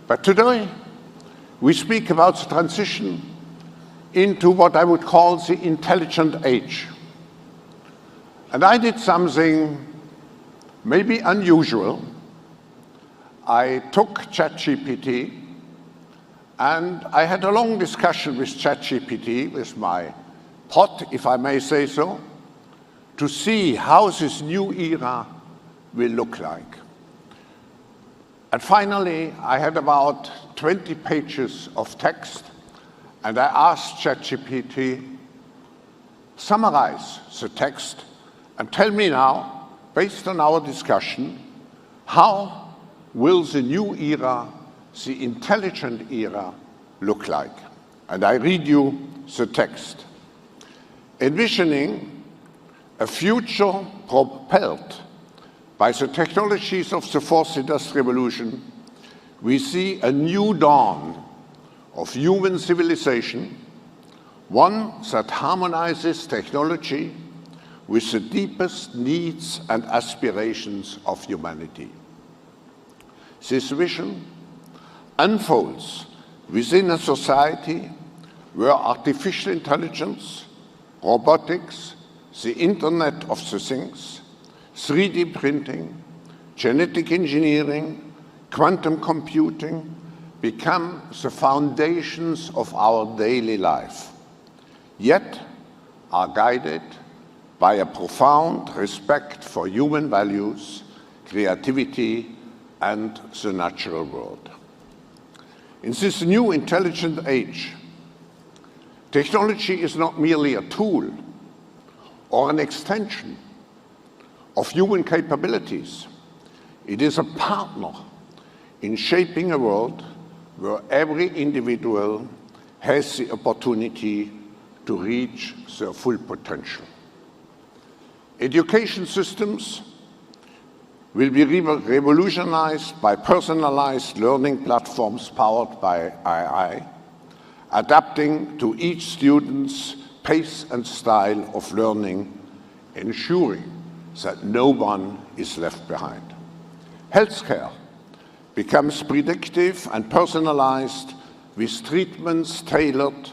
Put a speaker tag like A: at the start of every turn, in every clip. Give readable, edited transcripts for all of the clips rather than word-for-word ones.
A: But today, we speak about the transition into what I would call the intelligent age. And I did something maybe unusual. I took ChatGPT and I had a long discussion with ChatGPT, with my pot, if I may say so, to see how this new era will look like. And finally, I had about 20 pages of text, and I asked ChatGPT, summarize the text and tell me now, based on our discussion, how will the new era, the intelligent era, look like? And I read you the text. Envisioning a future propelled by the technologies of the fourth industrial revolution, we see a new dawn of human civilization, one that harmonizes technology with the deepest needs and aspirations of humanity. This vision unfolds within a society where artificial intelligence, robotics, the Internet of the Things, 3D printing, genetic engineering, quantum computing become the foundations of our daily life, yet are guided by a profound respect for human values, creativity, and the natural world. In this new intelligent age, technology is not merely a tool or an extension of human capabilities. It is a partner in shaping a world where every individual has the opportunity to reach their full potential. Education systems will be revolutionized by personalized learning platforms powered by AI, adapting to each student's pace and style of learning, ensuring that no one is left behind. Healthcare becomes predictive and personalized with treatments tailored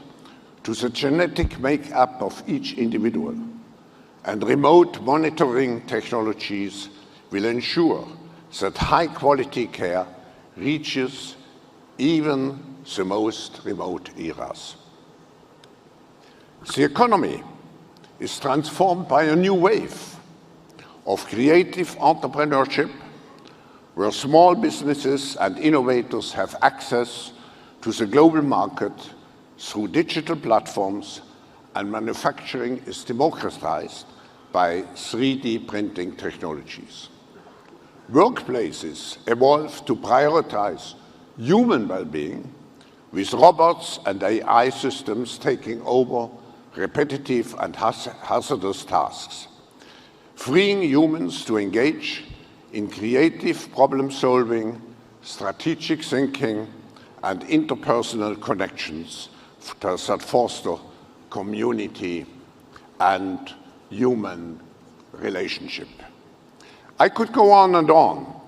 A: to the genetic makeup of each individual, and remote monitoring technologies will ensure that high-quality care reaches even the most remote areas. The economy is transformed by a new wave of creative entrepreneurship, where small businesses and innovators have access to the global market through digital platforms, and manufacturing is democratized by 3D printing technologies. Workplaces evolve to prioritize human well-being, with robots and AI systems taking over repetitive and hazardous tasks, freeing humans to engage in creative problem-solving, strategic thinking, and interpersonal connections that foster community and human relationship. I could go on,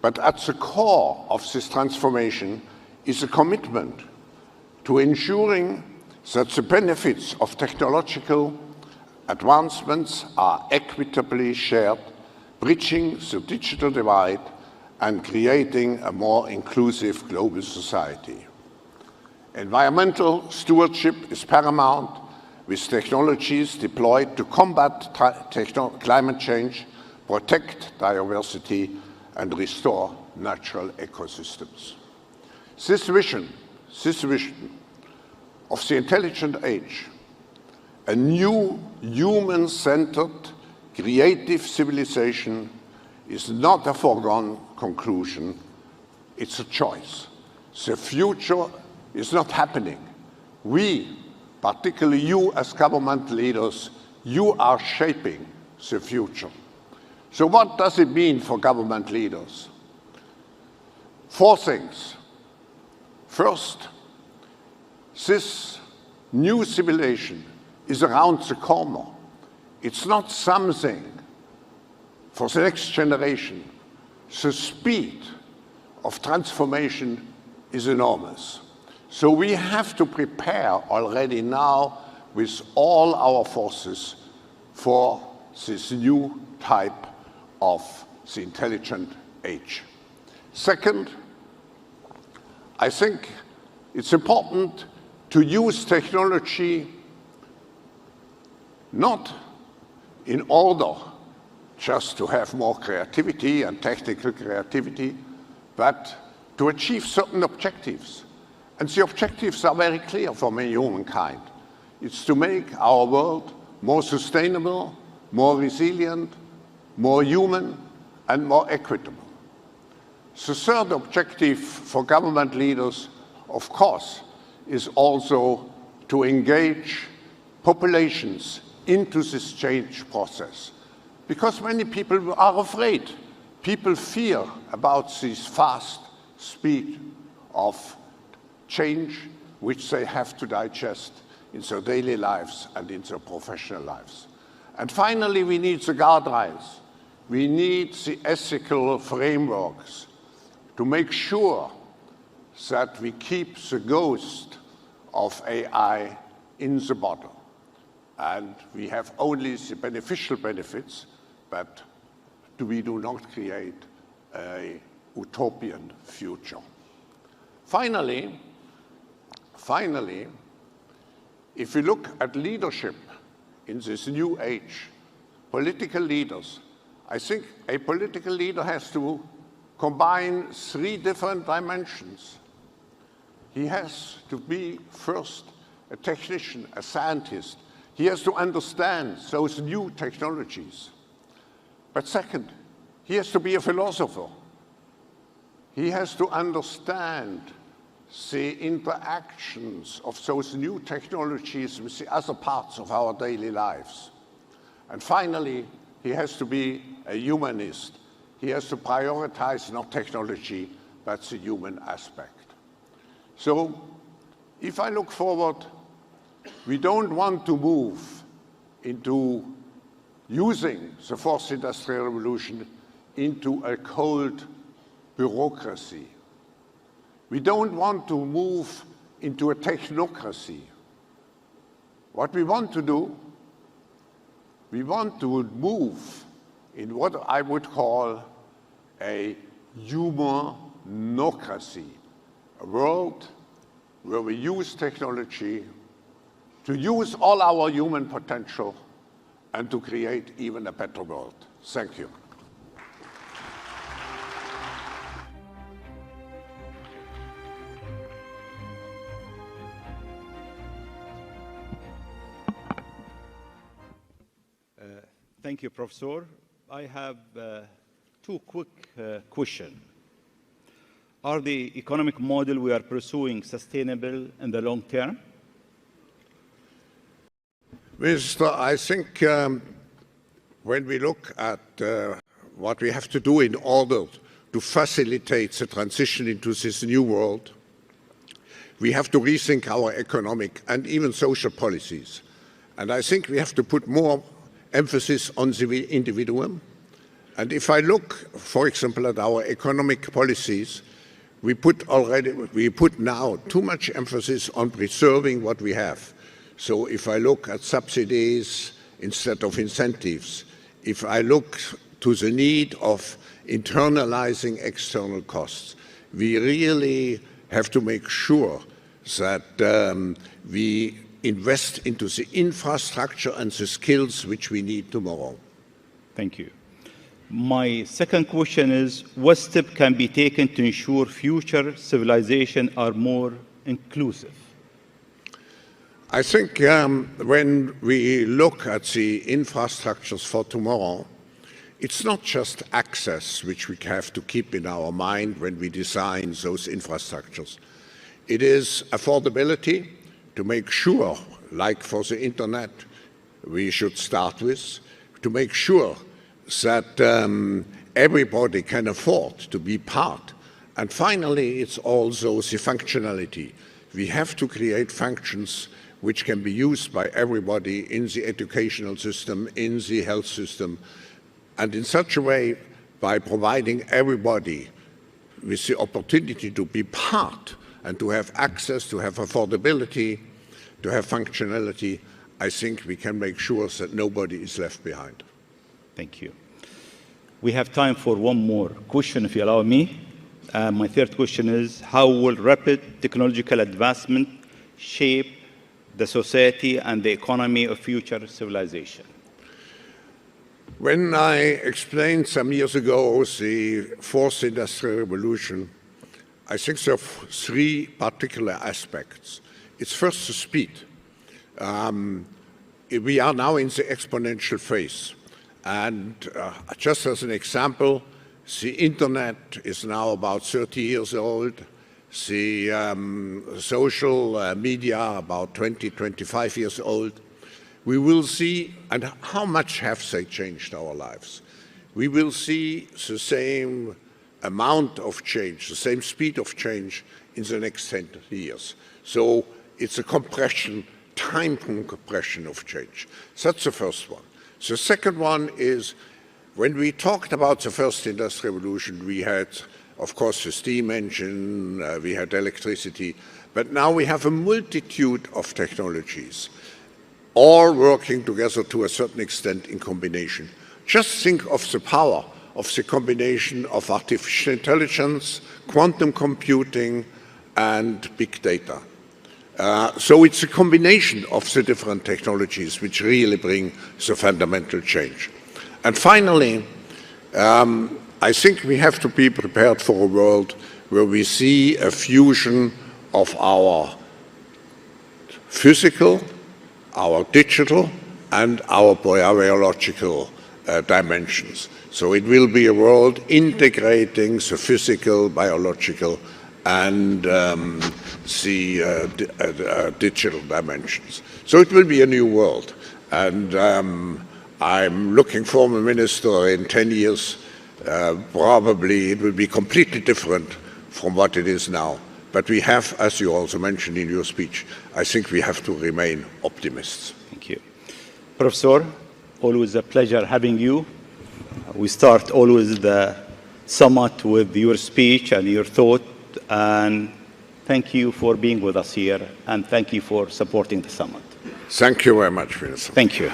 A: but at the core of this transformation is a commitment to ensuring that the benefits of technological advancements are equitably shared, bridging the digital divide and creating a more inclusive global society. Environmental stewardship is paramount, with technologies deployed to combat climate change, protect diversity, and restore natural ecosystems. This vision of the intelligent age, a new human-centered, creative civilization, is not a foregone conclusion, it's a choice. The future is not happening. We, particularly you as government leaders, you are shaping the future. So what does it mean for government leaders? 4 things. First, this new civilization is around the corner. It's not something for the next generation. The speed of transformation is enormous. So we have to prepare already now with all our forces for this new type of the intelligent age. Second, I think it's important to use technology not in order just to have more creativity and technical creativity, but to achieve certain objectives. And the objectives are very clear for humankind. It's to make our world more sustainable, more resilient, more human, and more equitable. The third objective for government leaders, of course, is also to engage populations into this change process. Because many people are afraid. People fear about this fast speed of change which they have to digest in their daily lives and in their professional lives. And finally, we need the guardrails. We need the ethical frameworks to make sure that we keep the ghost of AI in the bottle. And we have only the beneficial benefits, but we do not create a utopian future. Finally, if we look at leadership in this new age, political leaders, I think a political leader has to combine three different dimensions. He has to be first a technician, a scientist. He has to understand those new technologies. But second, he has to be a philosopher. He has to understand the interactions of those new technologies with the other parts of our daily lives. And finally, he has to be a humanist. He has to prioritize not technology, but the human aspect. So, if I look forward, we don't want to move into using the fourth industrial revolution into a cold bureaucracy. We don't want to move into a technocracy. What we want to do, we want to move in what I would call a humanocracy, a world where we use technology to use all our human potential and to create even a better world. Thank you.
B: Thank you, Professor. I have two quick questions. Are the economic model we are pursuing sustainable in the long term?
A: Mr. I think when we look at what we have to do in order to facilitate the transition into this new world, we have to rethink our economic and even social policies. And I think we have to put more emphasis on the individual. And if I look, for example, at our economic policies, we put now too much emphasis on preserving what we have. So if I look at subsidies instead of incentives, if I look to the need of internalizing external costs, we really have to make sure that we invest into the infrastructure and the skills which we need tomorrow.
B: Thank you. My second question is, what steps can be taken to ensure future civilizations are more inclusive?
A: I think when we look at the infrastructures for tomorrow, it's not just access which we have to keep in our mind when we design those infrastructures. It is affordability, to make sure, like for the internet, we should start with, to make sure that everybody can afford to be part. And finally, it's also the functionality. We have to create functions which can be used by everybody in the educational system, in the health system, and in such a way, by providing everybody with the opportunity to be part and to have access, to have affordability, to have functionality, I think we can make sure that nobody is left behind.
B: Thank you. We have time for one more question, if you allow me. My third question is, how will rapid technological advancement shape the society and the economy of future civilization?
A: When I explained some years ago the fourth industrial revolution, I think there are three particular aspects. It's first the speed. We are now in the exponential phase. And just as an example, the internet is now about 30 years old. The social media about 20, 25 years old. We will see, and how much have they changed our lives? We will see the same amount of change, the same speed of change in the next 10 years. So it's a compression, time compression of change. That's the first one. The second one is, when we talked about the first industrial revolution, we had, of course, the steam engine, we had electricity, but now we have a multitude of technologies, all working together to a certain extent in combination. Just think of the power of the combination of artificial intelligence, quantum computing, and big data. So it's a combination of the different technologies which really bring the fundamental change. And finally, I think we have to be prepared for a world where we see a fusion of our physical, our digital, and our biological dimensions. So it will be a world integrating the physical, biological, and the digital dimensions. So it will be a new world. And I'm looking for a minister in 10 years. Probably it will be completely different from what it is now. But we have, as you also mentioned in your speech, I think we have to remain optimists.
B: Thank you. Professor, always a pleasure having you. We start always the summit with your speech and your thought. And thank you for being with us here. And thank you for supporting the summit.
A: Thank you very much, Minister.
B: Thank you.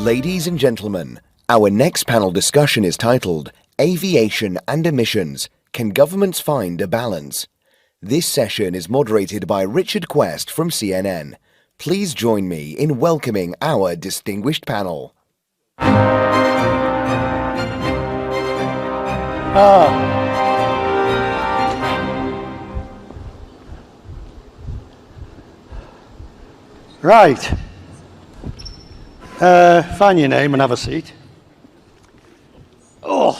C: Ladies and gentlemen, our next panel discussion is titled Aviation and Emissions, Can Governments Find a Balance? This session is moderated by Richard Quest from CNN. Please join me in welcoming our distinguished panel.
D: Right. Find your name and have a seat. Oh.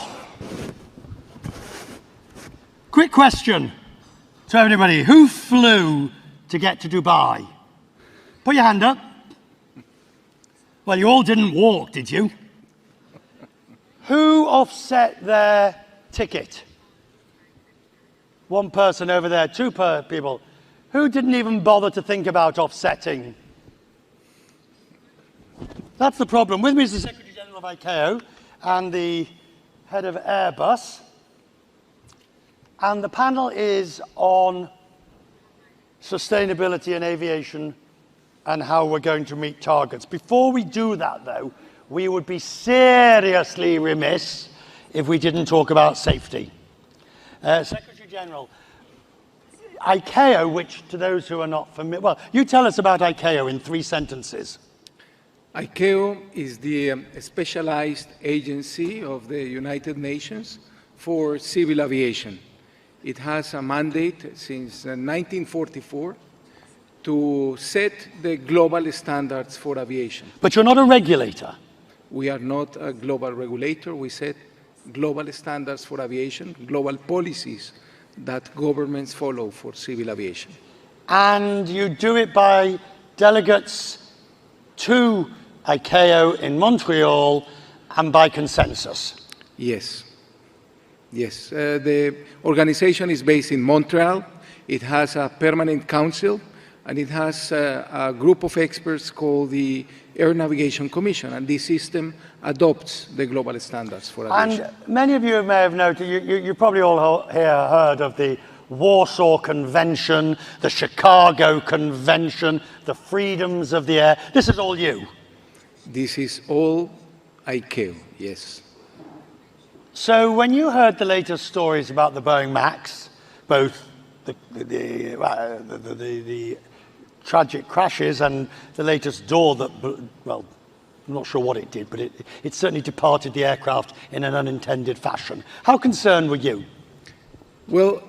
D: Quick question to everybody. Who flew to get to Dubai? Put your hand up. Well, you all didn't walk, did you? Who offset their ticket? One person over there, two people. Who didn't even bother to think about offsetting? That's the problem. With me is the Secretary General of ICAO and the head of Airbus. And the panel is on sustainability in aviation and how we're going to meet targets. Before we do that, though, we would be seriously remiss if we didn't talk about safety. Secretary General, ICAO, which to those who are not familiar, well, you tell us about ICAO in 3 sentences.
E: ICAO is the specialized agency of the United Nations for civil aviation. It has a mandate since 1944 to set the global standards for aviation.
D: But you're not a regulator.
E: We are not a global regulator. We set global standards for aviation, global policies that governments follow for civil aviation.
D: And you do it by delegates to ICAO in Montreal and by consensus.
E: Yes. Yes. The organization is based in Montreal. It has a permanent council, and it has a group of experts called the Air Navigation Commission, and this system adopts the global standards for aviation.
D: And many of you may have noted, you probably all here heard of the Warsaw Convention, the Chicago Convention, the freedoms of the air. This is all you.
E: This is all ICAO, yes.
D: So when you heard the latest stories about the Boeing MAX, both the tragic crashes and the latest door that, well, I'm not sure what it did, but it certainly departed the aircraft in an unintended fashion. How concerned were you?
E: Well,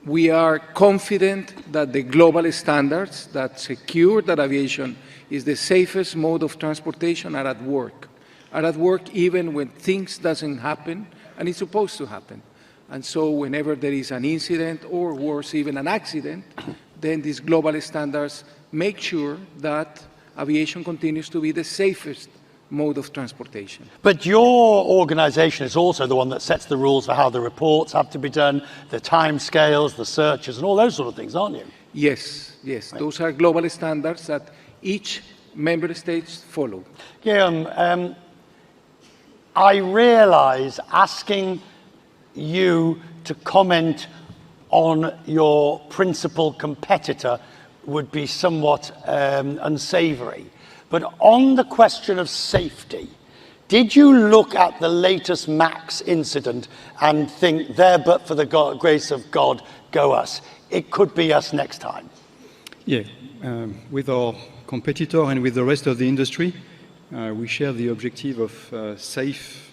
E: we are confident that the global standards that secure that aviation is the safest mode of transportation are at work even when things doesn't happen and it's supposed to happen. And so whenever there is an incident or worse, even an accident, then these global standards make sure that aviation continues to be the safest mode of transportation.
D: But your organization is also the one that sets the rules for how the reports have to be done, the time scales, the searches, and all those sort of things, aren't you?
E: Yes, yes. Right. Those are global standards that each member state follow.
D: Guillaume, I realize asking you to comment on your principal competitor would be somewhat unsavory. But on the question of safety, did you look at the latest MAX incident and think, there but for the grace of God, go us? It could be us next time.
F: Yeah, with our competitor and with the rest of the industry, we share the objective of safe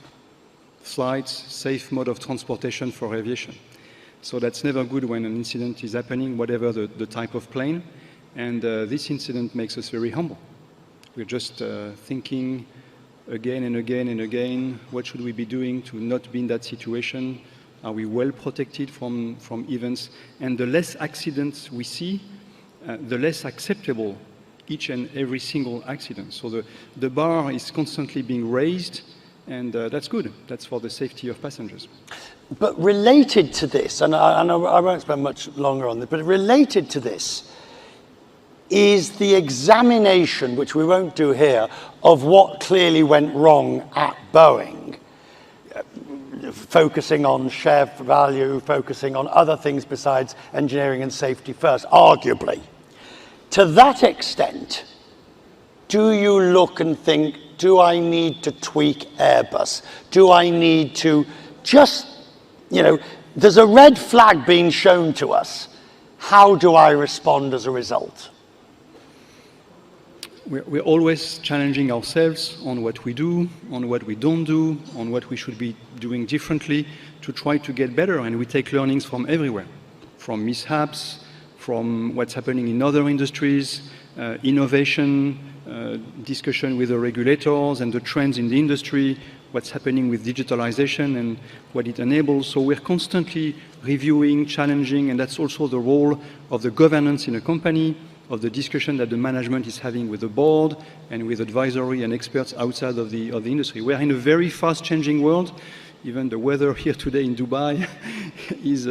F: flights, safe mode of transportation for aviation. So that's never good when an incident is happening, whatever the type of plane. And this incident makes us very humble. We're just thinking again and again and again, what should we be doing to not be in that situation? Are we well protected from events? And the less accidents we see, the less acceptable each and every single accident. So the bar is constantly being raised, and that's good. That's for the safety of passengers.
D: But related to this, and I won't spend much longer on this, but related to this is the examination, which we won't do here, of what clearly went wrong at Boeing, focusing on share value, focusing on other things besides engineering and safety first, arguably. To that extent, do you look and think, do I need to tweak Airbus? Do I need to just, there's a red flag being shown to us. How do I respond as a result?
F: we're always challenging ourselves on what we do, on what we don't do, on what we should be doing differently to try to get better. And we take learnings from everywhere, from mishaps, from what's happening in other industries, innovation, discussion with the regulators and the trends in the industry, what's happening with digitalization and what it enables. So we're constantly reviewing, challenging, and that's also the role of the governance in a company, of the discussion that the management is having with the board and with advisory and experts outside of the industry. We're in a very fast-changing world. Even the weather here today in Dubai is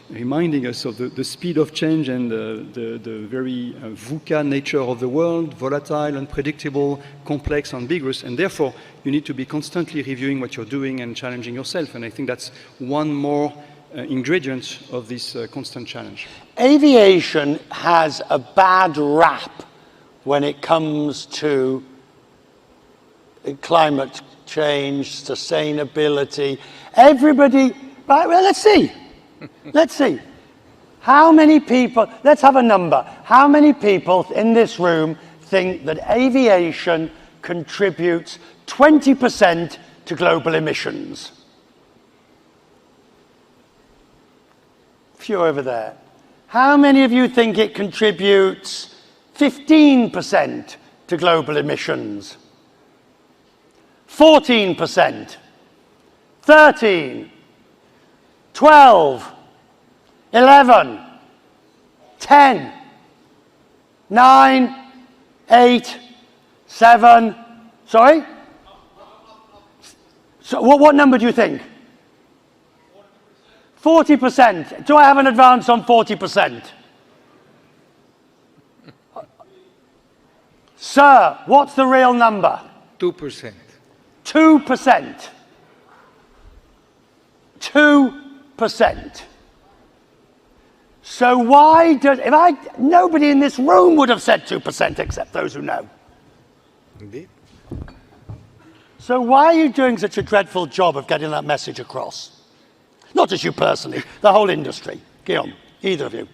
F: reminding us of the speed of change and the very VUCA nature of the world, volatile, unpredictable, complex, ambiguous, and therefore you need to be constantly reviewing what you're doing and challenging yourself. And I think that's one more ingredient of this constant challenge.
D: Aviation has a bad rap when it comes to climate change, sustainability. Everybody, right, well, let's see. Let's see. How many people, let's have a number. How many people in this room think that aviation contributes 20% to global emissions? Few over there. How many of you think it contributes 15% to global emissions? 14%, 13, 12, 11, 10, 9, 8, 7, sorry? So what number do you think? 40%. Do I have an advance on 40%? Sir, what's the real number?
E: 2%.
D: 2%. 2%. So why does, nobody in this room would have said 2% except those who know.
E: Indeed.
D: So why are you doing such a dreadful job of getting that message across? Not just you personally, the whole industry. Guillaume, either of you.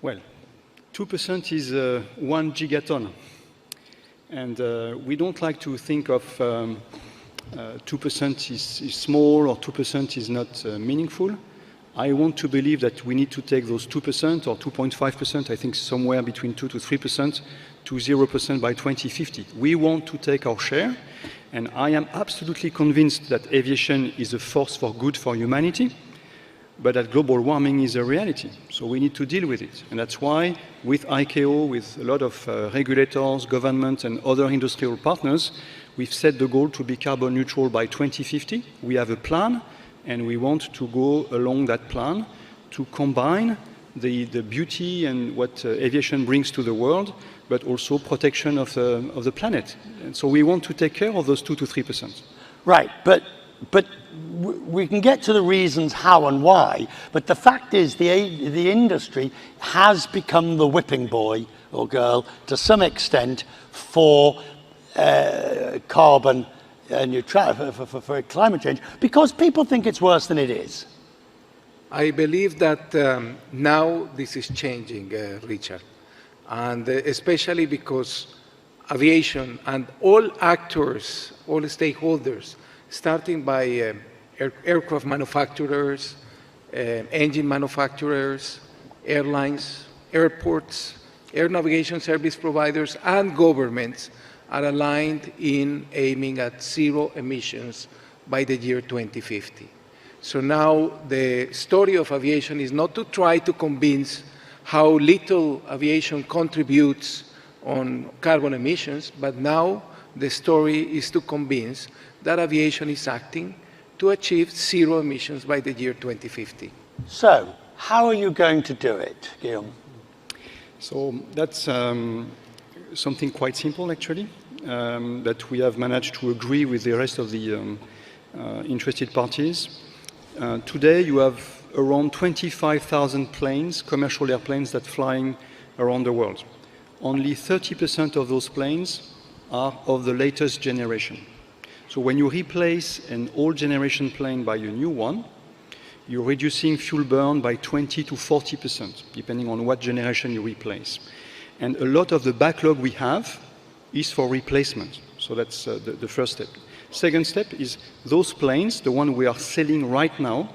F: Well, 2% is 1 gigaton. And we don't like to think of 2% is small or 2% is not meaningful. I want to believe that we need to take those 2% or 2.5%, I think somewhere between 2 to 3%, to 0% by 2050. We want to take our share, and I am absolutely convinced that aviation is a force for good for humanity, but that global warming is a reality. So we need to deal with it. And that's why with ICAO, with a lot of regulators, government, and other industrial partners, we've set the goal to be carbon neutral by 2050. We have a plan, and we want to go along that plan to combine the beauty and what aviation brings to the world, but also protection of the planet. And so we want to take care of those 2 to 3%.
D: Right, but we can get to the reasons how and why, but the fact is the industry has become the whipping boy or girl to some extent for carbon neutrality, for climate change, because people think it's worse than it is.
E: I believe that now this is changing, Richard, and especially because aviation and all actors, all stakeholders, starting by aircraft manufacturers, engine manufacturers, airlines, airports, air navigation service providers, and governments are aligned in aiming at zero emissions by the year 2050. So now the story of aviation is not to try to convince how little aviation contributes on carbon emissions, but now the story is to convince that aviation is acting to achieve zero emissions by the year 2050.
D: So, how are you going to do it, Guillaume?
F: So that's something quite simple, actually, that we have managed to agree with the rest of the interested parties. Today, you have around 25,000 planes, commercial airplanes, that flying around the world. Only 30% of those planes are of the latest generation. So when you replace an old generation plane by a new one, you're reducing fuel burn by 20 to 40%, depending on what generation you replace. And a lot of the backlog we have is for replacement. So that's the first step. Second step is those planes, the one we are selling right now,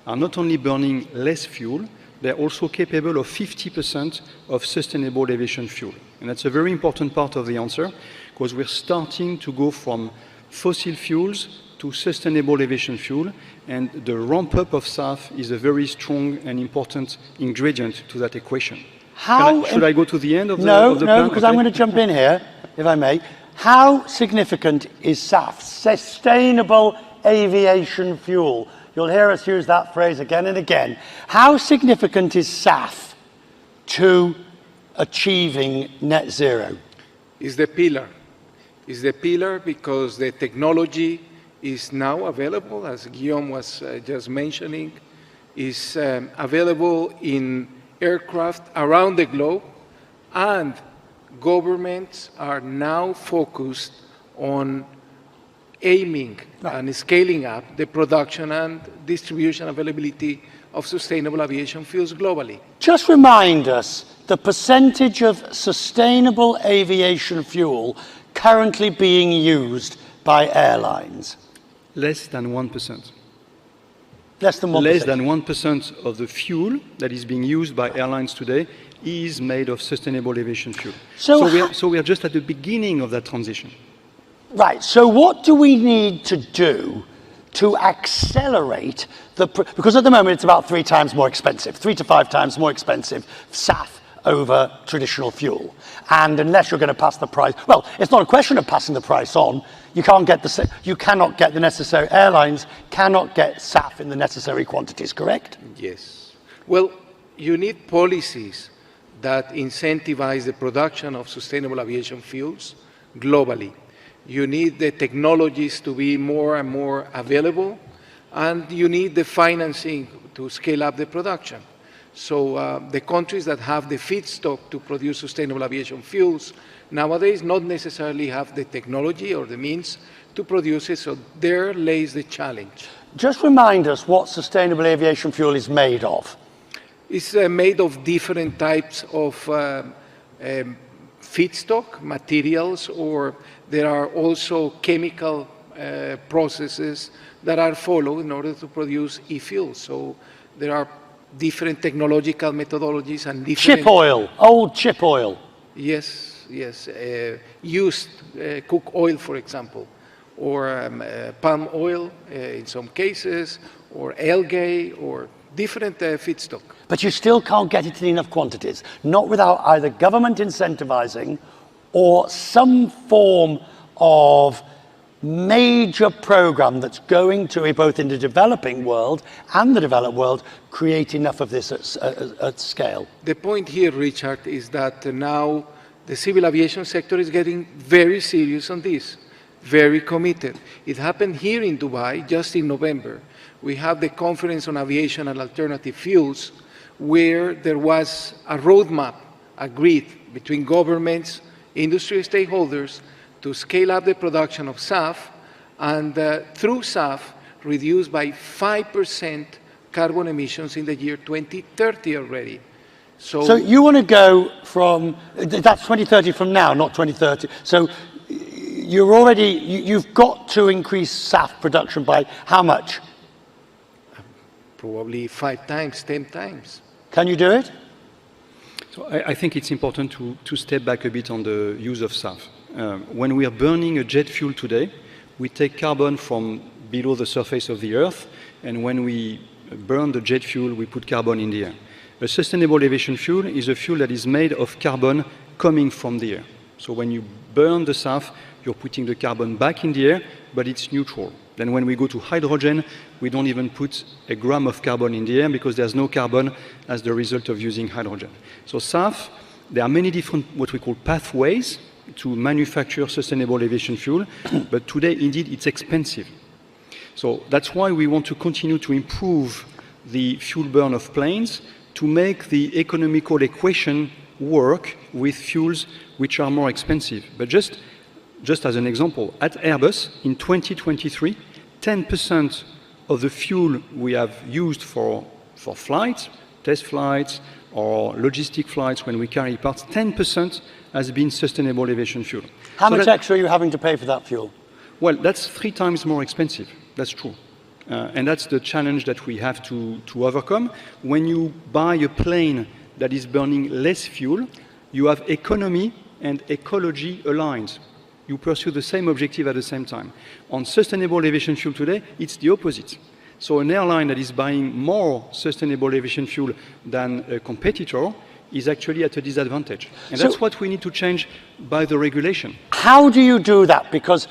F: are not only burning less fuel, they're also capable of 50% of sustainable aviation fuel. And that's a very important part of the answer, because we're starting to go from fossil fuels to sustainable aviation fuel, and the ramp-up of SAF is a very strong and important ingredient to that equation. Should I go to the end of the plan?
D: No, because I'm going to jump in here, if I may. How significant is SAF, sustainable aviation fuel? You'll hear us use that phrase again and again. How significant is SAF to achieving net zero?
E: Is the pillar. Is the pillar because the technology is now available, as Guillaume was just mentioning, is available in aircraft around the globe, and governments are now focused on aiming and scaling up the production and distribution availability of sustainable aviation fuels globally.
D: Just remind us the percentage of sustainable aviation fuel currently being used by airlines.
F: Less than 1%.
D: Less than 1%.
F: Less than 1% of the fuel that is being used by airlines today is made of sustainable aviation fuel. So we are just at the beginning of that transition.
D: Right, so what do we need to do to accelerate because at the moment it's about 3 times more expensive, 3 to 5 times more expensive SAF over traditional fuel. And unless you're going to pass the price, well, it's not a question of passing the price on. You cannot get the necessary, airlines cannot get SAF in the necessary quantities, correct?
E: Yes. Well, you need policies that incentivize the production of sustainable aviation fuels globally. You need the technologies to be more and more available, and you need the financing to scale up the production. So the countries that have the feedstock to produce sustainable aviation fuels nowadays not necessarily have the technology or the means to produce it, so there lays the challenge.
D: Just remind us what sustainable aviation fuel is made of.
E: It's made of different types of feedstock materials, or there are also chemical processes that are followed in order to produce e-fuels. So there are different technological methodologies and different...
D: Chip oil, old chip oil.
E: Yes, yes. Used cook oil, for example, or palm oil in some cases, or algae, or different feedstock.
D: But you still can't get it in enough quantities, not without either government incentivizing or some form of major program that's going to, both in the developing world and the developed world, create enough of this at scale.
E: The point here, Richard, is that now the civil aviation sector is getting very serious on this, very committed. It happened here in Dubai just in November. We have the Conference on Aviation and Alternative Fuels, where there was a roadmap agreed between governments, industry stakeholders, to scale up the production of SAF, and through SAF, reduce by 5% carbon emissions in the year 2030 already.
D: So you want to go from, that's 2030 from now, not 2030. So you've got to increase SAF production by how much?
E: Probably 5 times, 10 times.
D: Can you do it?
F: So I think it's important to step back a bit on the use of SAF. When we are burning a jet fuel today, we take carbon from below the surface of the Earth, and when we burn the jet fuel, we put carbon in the air. A sustainable aviation fuel is a fuel that is made of carbon coming from the air. So when you burn the SAF, you're putting the carbon back in the air, but it's neutral. Then when we go to hydrogen, we don't even put a gram of carbon in the air because there's no carbon as the result of using hydrogen. So SAF, there are many different what we call pathways to manufacture sustainable aviation fuel, but today, indeed, it's expensive. So that's why we want to continue to improve the fuel burn of planes to make the economical equation work with fuels which are more expensive. But just as an example, at Airbus, in 2023, 10% of the fuel we have used for flights test flights or logistic flights when we carry parts, 10% has been sustainable aviation fuel.
D: How much extra are you having to pay for that fuel?
F: Well, that's 3 times more expensive. That's true. And that's the challenge that we have to overcome. When you buy a plane that is burning less fuel, you have economy and ecology aligned. You pursue the same objective at the same time. On sustainable aviation fuel today, it's the opposite. So an airline that is buying more sustainable aviation fuel than a competitor is actually at a disadvantage. And that's what we need to change by the regulation.
D: How do you do that? Because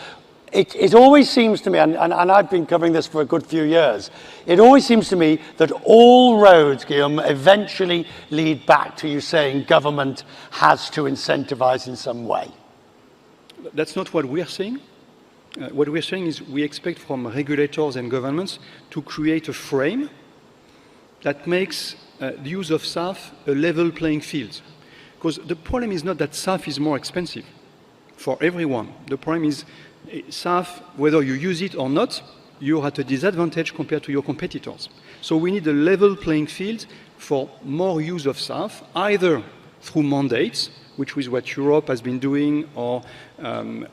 D: it always seems to me, and I've been covering this for a good few years, it always seems to me that all roads, Guillaume, eventually lead back to you saying government has to incentivize in some way.
F: That's not what we are saying. What we're saying is we expect from regulators and governments to create a frame that makes the use of SAF a level playing field. Because the problem is not that SAF is more expensive for everyone. The problem is SAF, whether you use it or not, you're at a disadvantage compared to your competitors. So we need a level playing field for more use of SAF, either through mandates, which is what Europe has been doing, or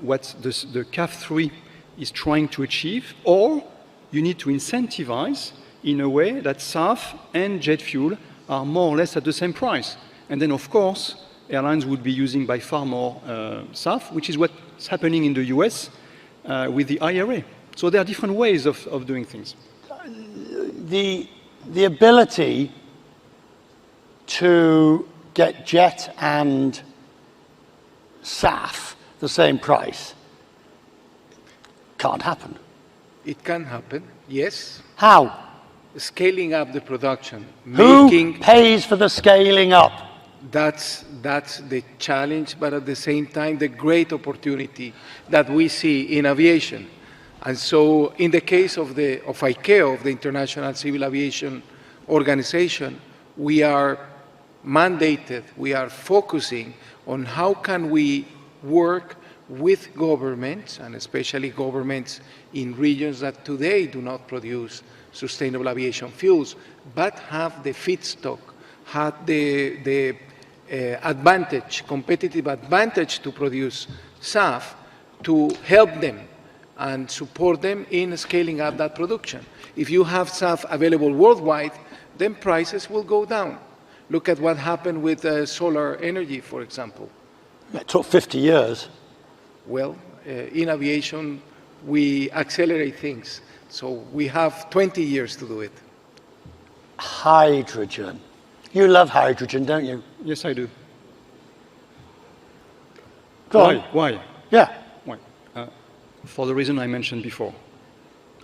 F: what the CAF3 is trying to achieve, or you need to incentivize in a way that SAF and jet fuel are more or less at the same price. And then, of course, airlines would be using by far more SAF, which is what's happening in the US with the IRA. So there are different ways of doing things.
D: The ability to get jet and SAF the same price can't happen.
E: It can happen, yes.
D: How?
E: Scaling up the production.
D: Who pays for the scaling up?
E: That's the challenge, but at the same time, the great opportunity that we see in aviation. And so in the case of ICAO, of the International Civil Aviation Organization, we are mandated, we are focusing on how can we work with governments, and especially governments in regions that today do not produce sustainable aviation fuels, but have the feedstock, have the advantage, competitive advantage to produce SAF, to help them and support them in scaling up that production. If you have SAF available worldwide, then prices will go down. Look at what happened with solar energy, for example.
D: It took 50 years.
E: Well, in aviation, we accelerate things. So we have 20 years to do it.
D: Hydrogen. You love hydrogen, don't you?
F: Yes, I do.
D: Go on.
F: Why?
D: Yeah.
F: Why? For the reason I mentioned before.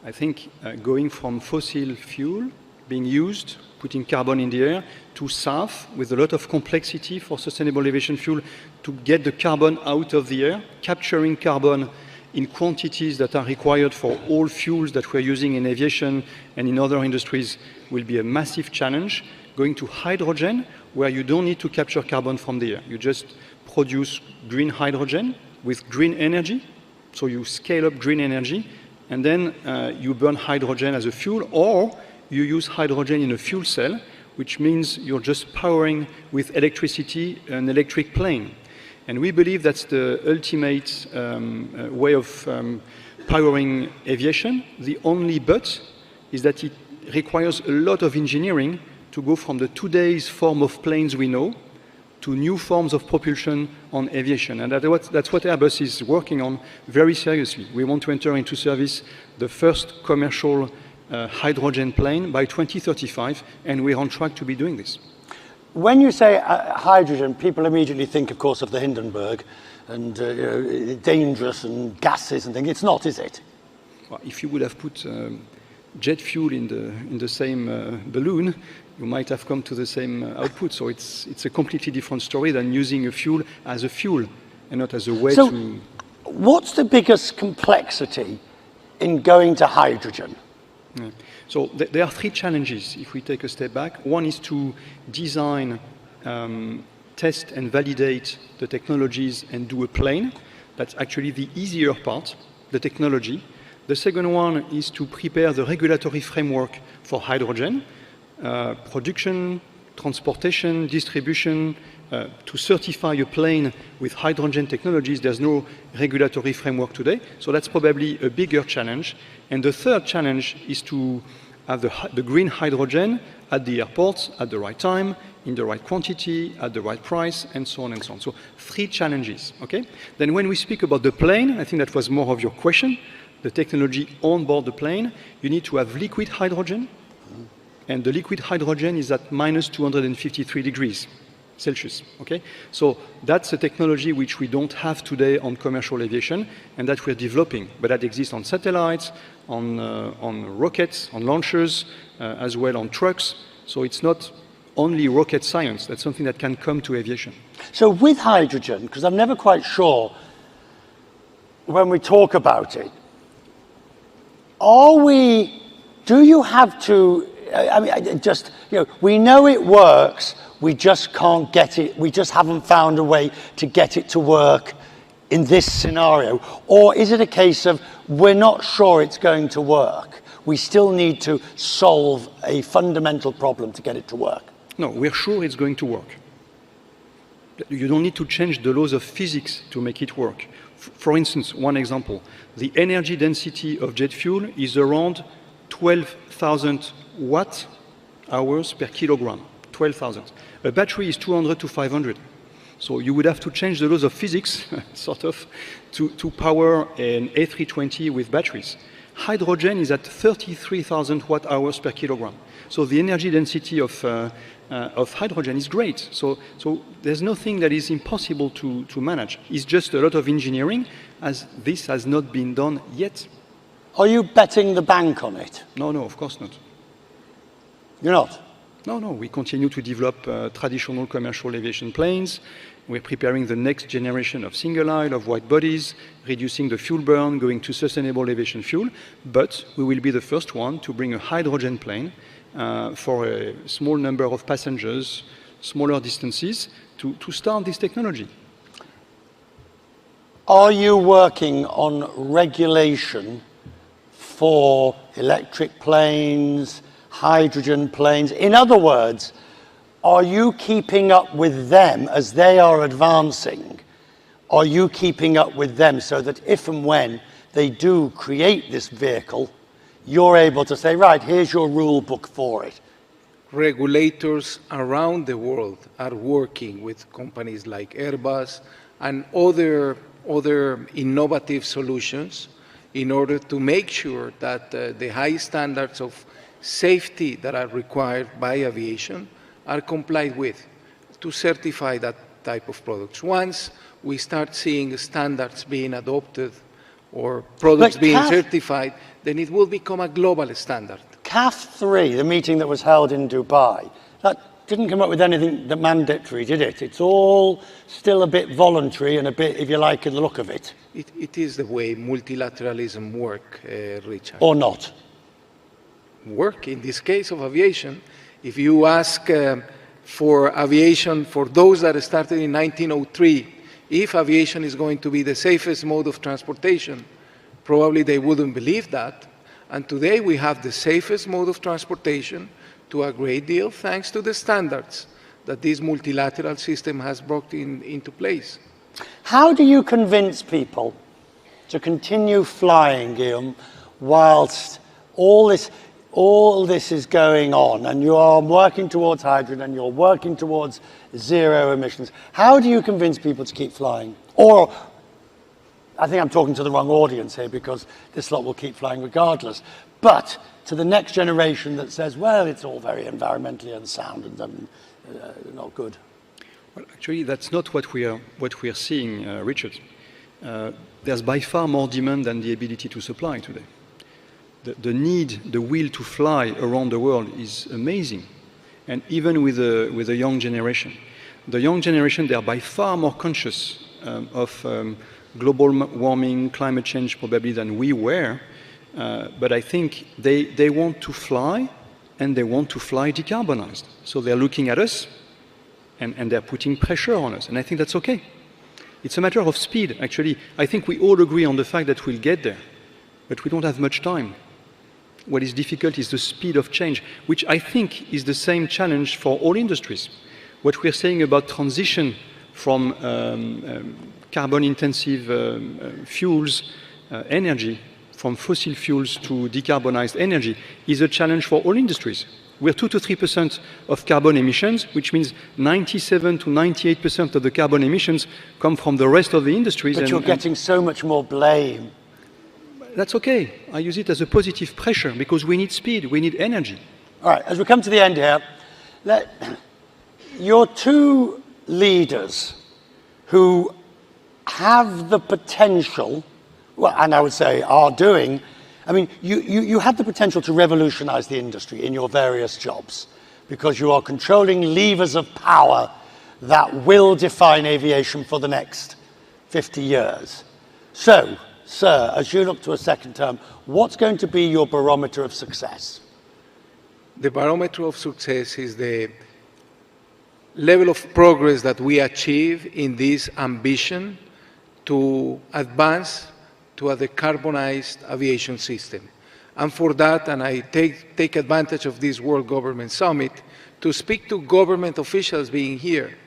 F: I think going from fossil fuel being used, putting carbon in the air, to SAF with a lot of complexity for sustainable aviation fuel to get the carbon out of the air, capturing carbon in quantities that are required for all fuels that we're using in aviation and in other industries will be a massive challenge. Going to hydrogen, where you don't need to capture carbon from the air. You just produce green hydrogen with green energy. So you scale up green energy, and then you burn hydrogen as a fuel, or you use hydrogen in a fuel cell, which means you're just powering with electricity an electric plane. And we believe that's the ultimate way of powering aviation. The only but is that it requires a lot of engineering to go from the today's form of planes we know to new forms of propulsion on aviation. And that's what Airbus is working on very seriously. We want to enter into service the first commercial hydrogen plane by 2035, and we're on track to be doing this.
D: When you say hydrogen, people immediately think, of course, of the Hindenburg and dangerous and gases and things. It's not, is it?
F: Well, if you would have put jet fuel in the same balloon, you might have come to the same output. So it's a completely different story than using a fuel as a fuel and not as a way to...
D: What's the biggest complexity in going to hydrogen?
F: Yeah. So there are 3 challenges if we take a step back. One is to design, test and validate the technologies and do a plane. That's actually the easier part, the technology. The second one is to prepare the regulatory framework for hydrogen, production, transportation, distribution, to certify a plane with hydrogen technologies, there's no regulatory framework today. So that's probably a bigger challenge. And the third challenge is to have the green hydrogen at the airports at the right time, in the right quantity, at the right price, and so on and so on. So 3 challenges, okay? Then when we speak about the plane, I think that was more of your question, the technology on board the plane, you need to have liquid hydrogen, and the liquid hydrogen is at minus 253 degrees Celsius, okay? So that's a technology which we don't have today on commercial aviation, and that we're developing, but that exists on satellites, on rockets, on launchers, as well on trucks. So it's not only rocket science, that's something that can come to aviation.
D: So with hydrogen, because I'm never quite sure when we talk about it, do you have to, I mean, just, you know, we know it works, we just can't get it, we just haven't found a way to get it to work in this scenario? Or is it a case of we're not sure it's going to work, we still need to solve a fundamental problem to get it to work?
F: No, we're sure it's going to work. You don't need to change the laws of physics to make it work. For instance, one example, the energy density of jet fuel is around 12,000 watt hours per kilogram, 12,000. A battery is 200 to 500. So you would have to change the laws of physics, sort of, to power an A320 with batteries. Hydrogen is at 33,000 watt hours per kilogram. So the energy density of hydrogen is great. So there's nothing that is impossible to manage. It's just a lot of engineering, as this has not been done yet.
D: Are you betting the bank on it?
F: No, of course not.
D: You're not?
F: No, we continue to develop traditional commercial aviation planes. We're preparing the next generation of single aisle, of wide bodies, reducing the fuel burn, going to sustainable aviation fuel. But we will be the first one to bring a hydrogen plane for a small number of passengers, smaller distances, to start this technology.
D: Are you working on regulation for electric planes, hydrogen planes? In other words, are you keeping up with them as they are advancing? Are you keeping up with them so that if and when they do create this vehicle, you're able to say, right, here's your rule book for it?
E: Regulators around the world are working with companies like Airbus and other innovative solutions in order to make sure that the high standards of safety that are required by aviation are complied with to certify that type of products. Once we start seeing standards being adopted or products being certified, then it will become a global standard.
D: CAF 3, the meeting that was held in Dubai, that didn't come up with anything that mandatory, did it? It's all still a bit voluntary and a bit, if you like, the look of it.
E: It is the way multilateralism works, Richard.
D: Or not?
E: Work. In this case of aviation, if you ask for aviation, for those that started in 1903, if aviation is going to be the safest mode of transportation, probably they wouldn't believe that. And today we have the safest mode of transportation to a great deal thanks to the standards that this multilateral system has brought into place.
D: How do you convince people to continue flying, Guillaume, whilst all this is going on and you are working towards hydrogen and you're working towards zero emissions? How do you convince people to keep flying? Or, I think I'm talking to the wrong audience here because this lot will keep flying regardless, but to the next generation that says, well, it's all very environmentally unsound and not good.
F: Well, actually, that's not what we are seeing, Richard. There's by far more demand than the ability to supply today. The need, the will to fly around the world is amazing, and even with the young generation. The young generation, they are by far more conscious of global warming, climate change probably than we were, but I think they want to fly, and they want to fly decarbonized. So they're looking at us, and they're putting pressure on us, and I think that's okay. It's a matter of speed, actually. I think we all agree on the fact that we'll get there, but we don't have much time. What is difficult is the speed of change, which I think is the same challenge for all industries. What we're saying about transition from carbon-intensive fuels, energy, from fossil fuels to decarbonized energy, is a challenge for all industries. We're 2 to 3% of carbon emissions, which means 97 to 98% of the carbon emissions come from the rest of the industries.
D: But you're getting so much more blame.
F: That's okay. I use it as a positive pressure because we need speed, we need energy.
D: All right, as we come to the end here, you're two leaders who have the potential, well, and I would say are doing, I mean, you have the potential to revolutionize the industry in your various jobs because you are controlling levers of power that will define aviation for the next 50 years. So, sir, as you look to a second term, what's going to be your barometer of success?
E: The barometer of success is the level of progress that we achieve in this ambition to advance to a decarbonized aviation system. And for that, and I take advantage of this World Government Summit to speak to government officials being here.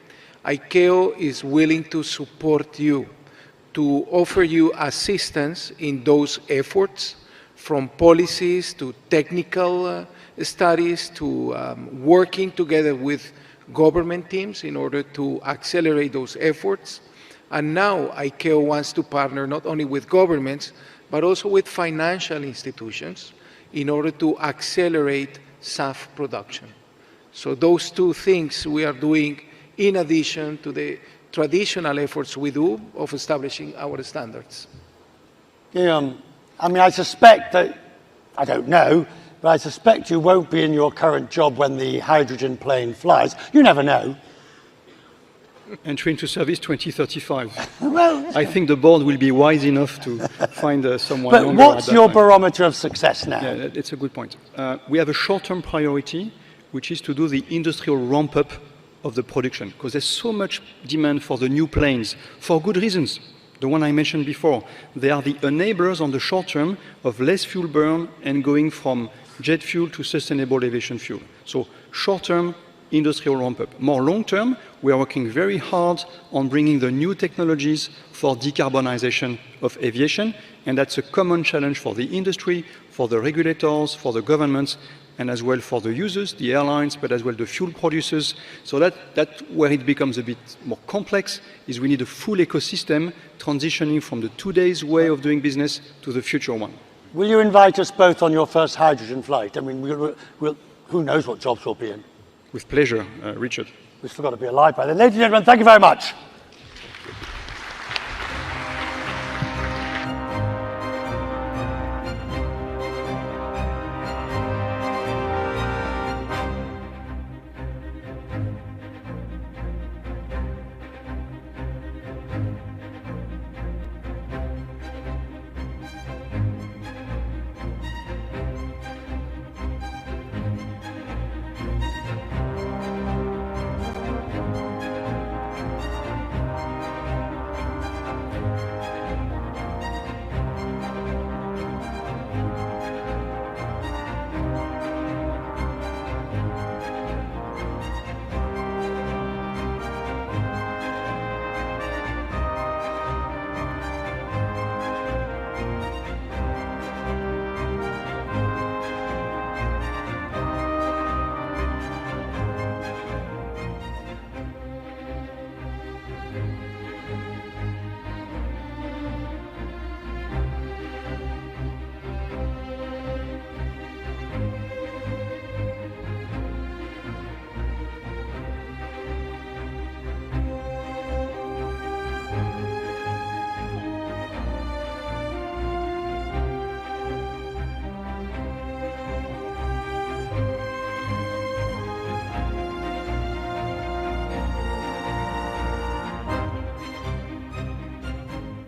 E: ICAO is willing to support you, to offer you assistance in those efforts, from policies to technical studies to working together with government teams in order to accelerate those efforts. And now ICAO wants to partner not only with governments, but also with financial institutions in order to accelerate SAF production. So those two things we are doing in addition to the traditional efforts we do of establishing our standards.
D: I mean, I suspect that, I don't know, but I suspect you won't be in your current job when the hydrogen plane flies. You never know.
F: Entry into service 2035.
D: Well,
F: I think the board will be wise enough to find someone
D: but
F: younger
D: what's
F: at that
D: your
F: time.
D: barometer of success now?
F: Yeah, it's a good point. We have a short-term priority, which is to do the industrial ramp-up of the production, because there's so much demand for the new planes, for good reasons. The one I mentioned before, they are the enablers on the short term of less fuel burn and going from jet fuel to sustainable aviation fuel. So short-term, industrial ramp-up. More long-term, we are working very hard on bringing the new technologies for decarbonization of aviation, and that's a common challenge for the industry, for the regulators, for the governments, and as well for the users, the airlines, but as well the fuel producers. So that's where it becomes a bit more complex, is we need a full ecosystem transitioning from the today's way of doing business to the future one.
D: Will you invite us both on your first hydrogen flight? I mean, who knows what jobs we'll be in?
F: With pleasure, Richard.
D: We've still got to be alive by then. Ladies and gentlemen, thank you very much.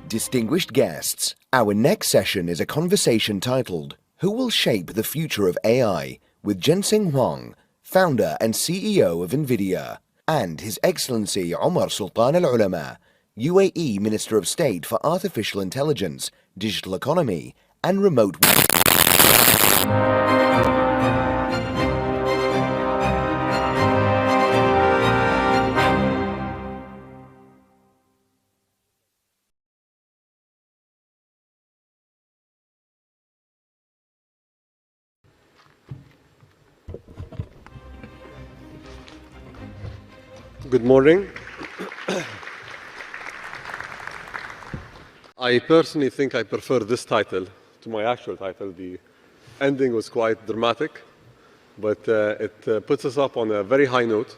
C: Distinguished guests, our next session is a conversation titled, Who Will Shape the Future of AI? With Jinseng Huang, founder and CEO of NVIDIA, and His Excellency Omar Sultan Al Ulama, UAE Minister of State for Artificial Intelligence, Digital Economy, and Remote
G: Good morning. I personally think I prefer this title to my actual title. The ending was quite dramatic, but it puts us up on a very high note.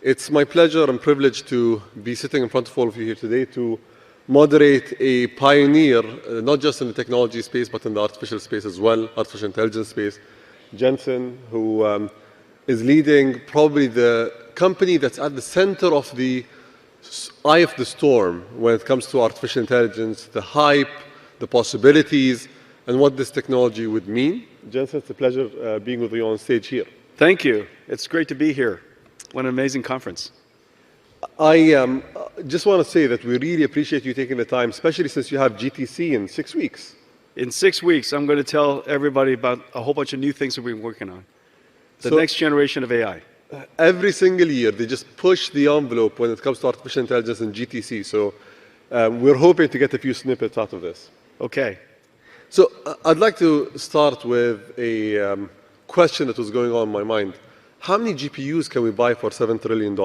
G: It's my pleasure and privilege to be sitting in front of all of you here today to moderate a pioneer, not just in the technology space, but in the artificial space as well, artificial intelligence space, Jensen, who is leading probably the company that's at the center of the eye of the storm when it comes to artificial intelligence, the hype, the possibilities, and what this technology would mean. Jensen, it's a pleasure being with you on stage here.
H: Thank you. It's great to be here. What an amazing conference.
G: I just want to say that we really appreciate you taking the time, especially since you have GTC in 6 weeks.
H: In 6 weeks, I'm going to tell everybody about a whole bunch of new things that we've been working on. The next generation of AI.
G: Every single year, they just push the envelope when it comes to artificial intelligence and GTC. So we're hoping to get a few snippets out of this.
H: Okay.
G: So I'd like to start with a question that was going on in my mind. How many GPUs can we buy for $7 trillion?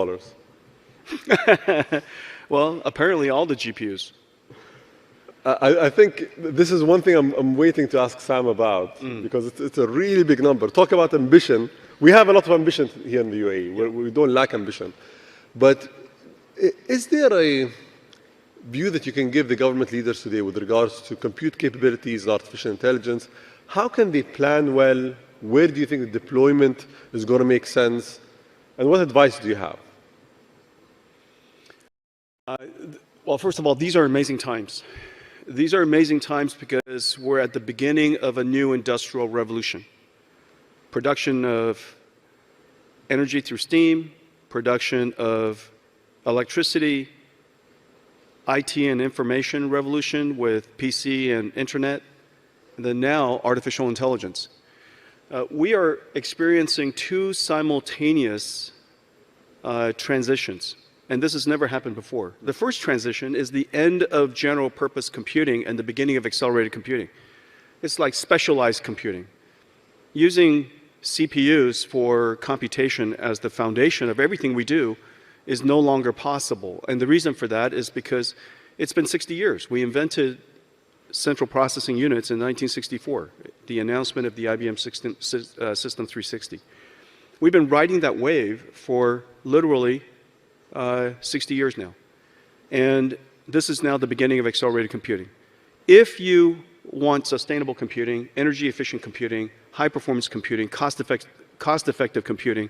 H: Well, apparently all the GPUs.
G: I think this is one thing I'm waiting to ask Sam about, because it's a really big number. Talk about ambition. We have a lot of ambition here in the UAE. We don't lack ambition. But is there a view that you can give the government leaders today with regards to compute capabilities and artificial intelligence? How can they plan well? Where do you think the deployment is going to make sense? And what advice do you have?
H: Well, first of all, these are amazing times. These are amazing times because we're at the beginning of a new industrial revolution. Production of energy through steam, production of electricity, IT and information revolution with PC and internet, and then now artificial intelligence. We are experiencing two simultaneous transitions, and this has never happened before. The first transition is the end of general purpose computing and the beginning of accelerated computing. It's like specialized computing. Using CPUs for computation as the foundation of everything we do is no longer possible. And the reason for that is because it's been 60 years. We invented central processing units in 1964, the announcement of the IBM System 360. We've been riding that wave for literally 60 years now. And this is now the beginning of accelerated computing. If you want sustainable computing, energy-efficient computing, high-performance computing, cost-effective computing,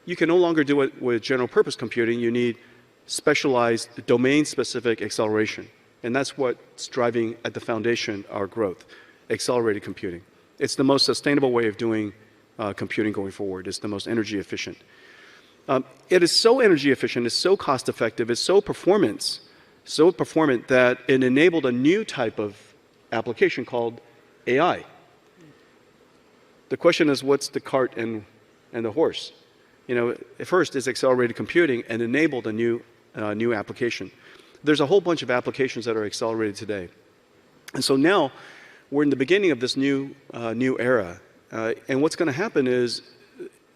H: you can no longer do it with general-purpose computing. You need specialized, domain-specific acceleration. And that's what's driving at the foundation our growth, accelerated computing. It's the most sustainable way of doing computing going forward. It's the most energy-efficient. It is so energy-efficient, it's so cost-effective, it's so performant that it enabled a new type of application called AI. The question is, what's the cart and the horse? You know, at first it's accelerated computing and enabled a new application. There's a whole bunch of applications that are accelerated today. And so now we're in the beginning of this new era. And what's going to happen is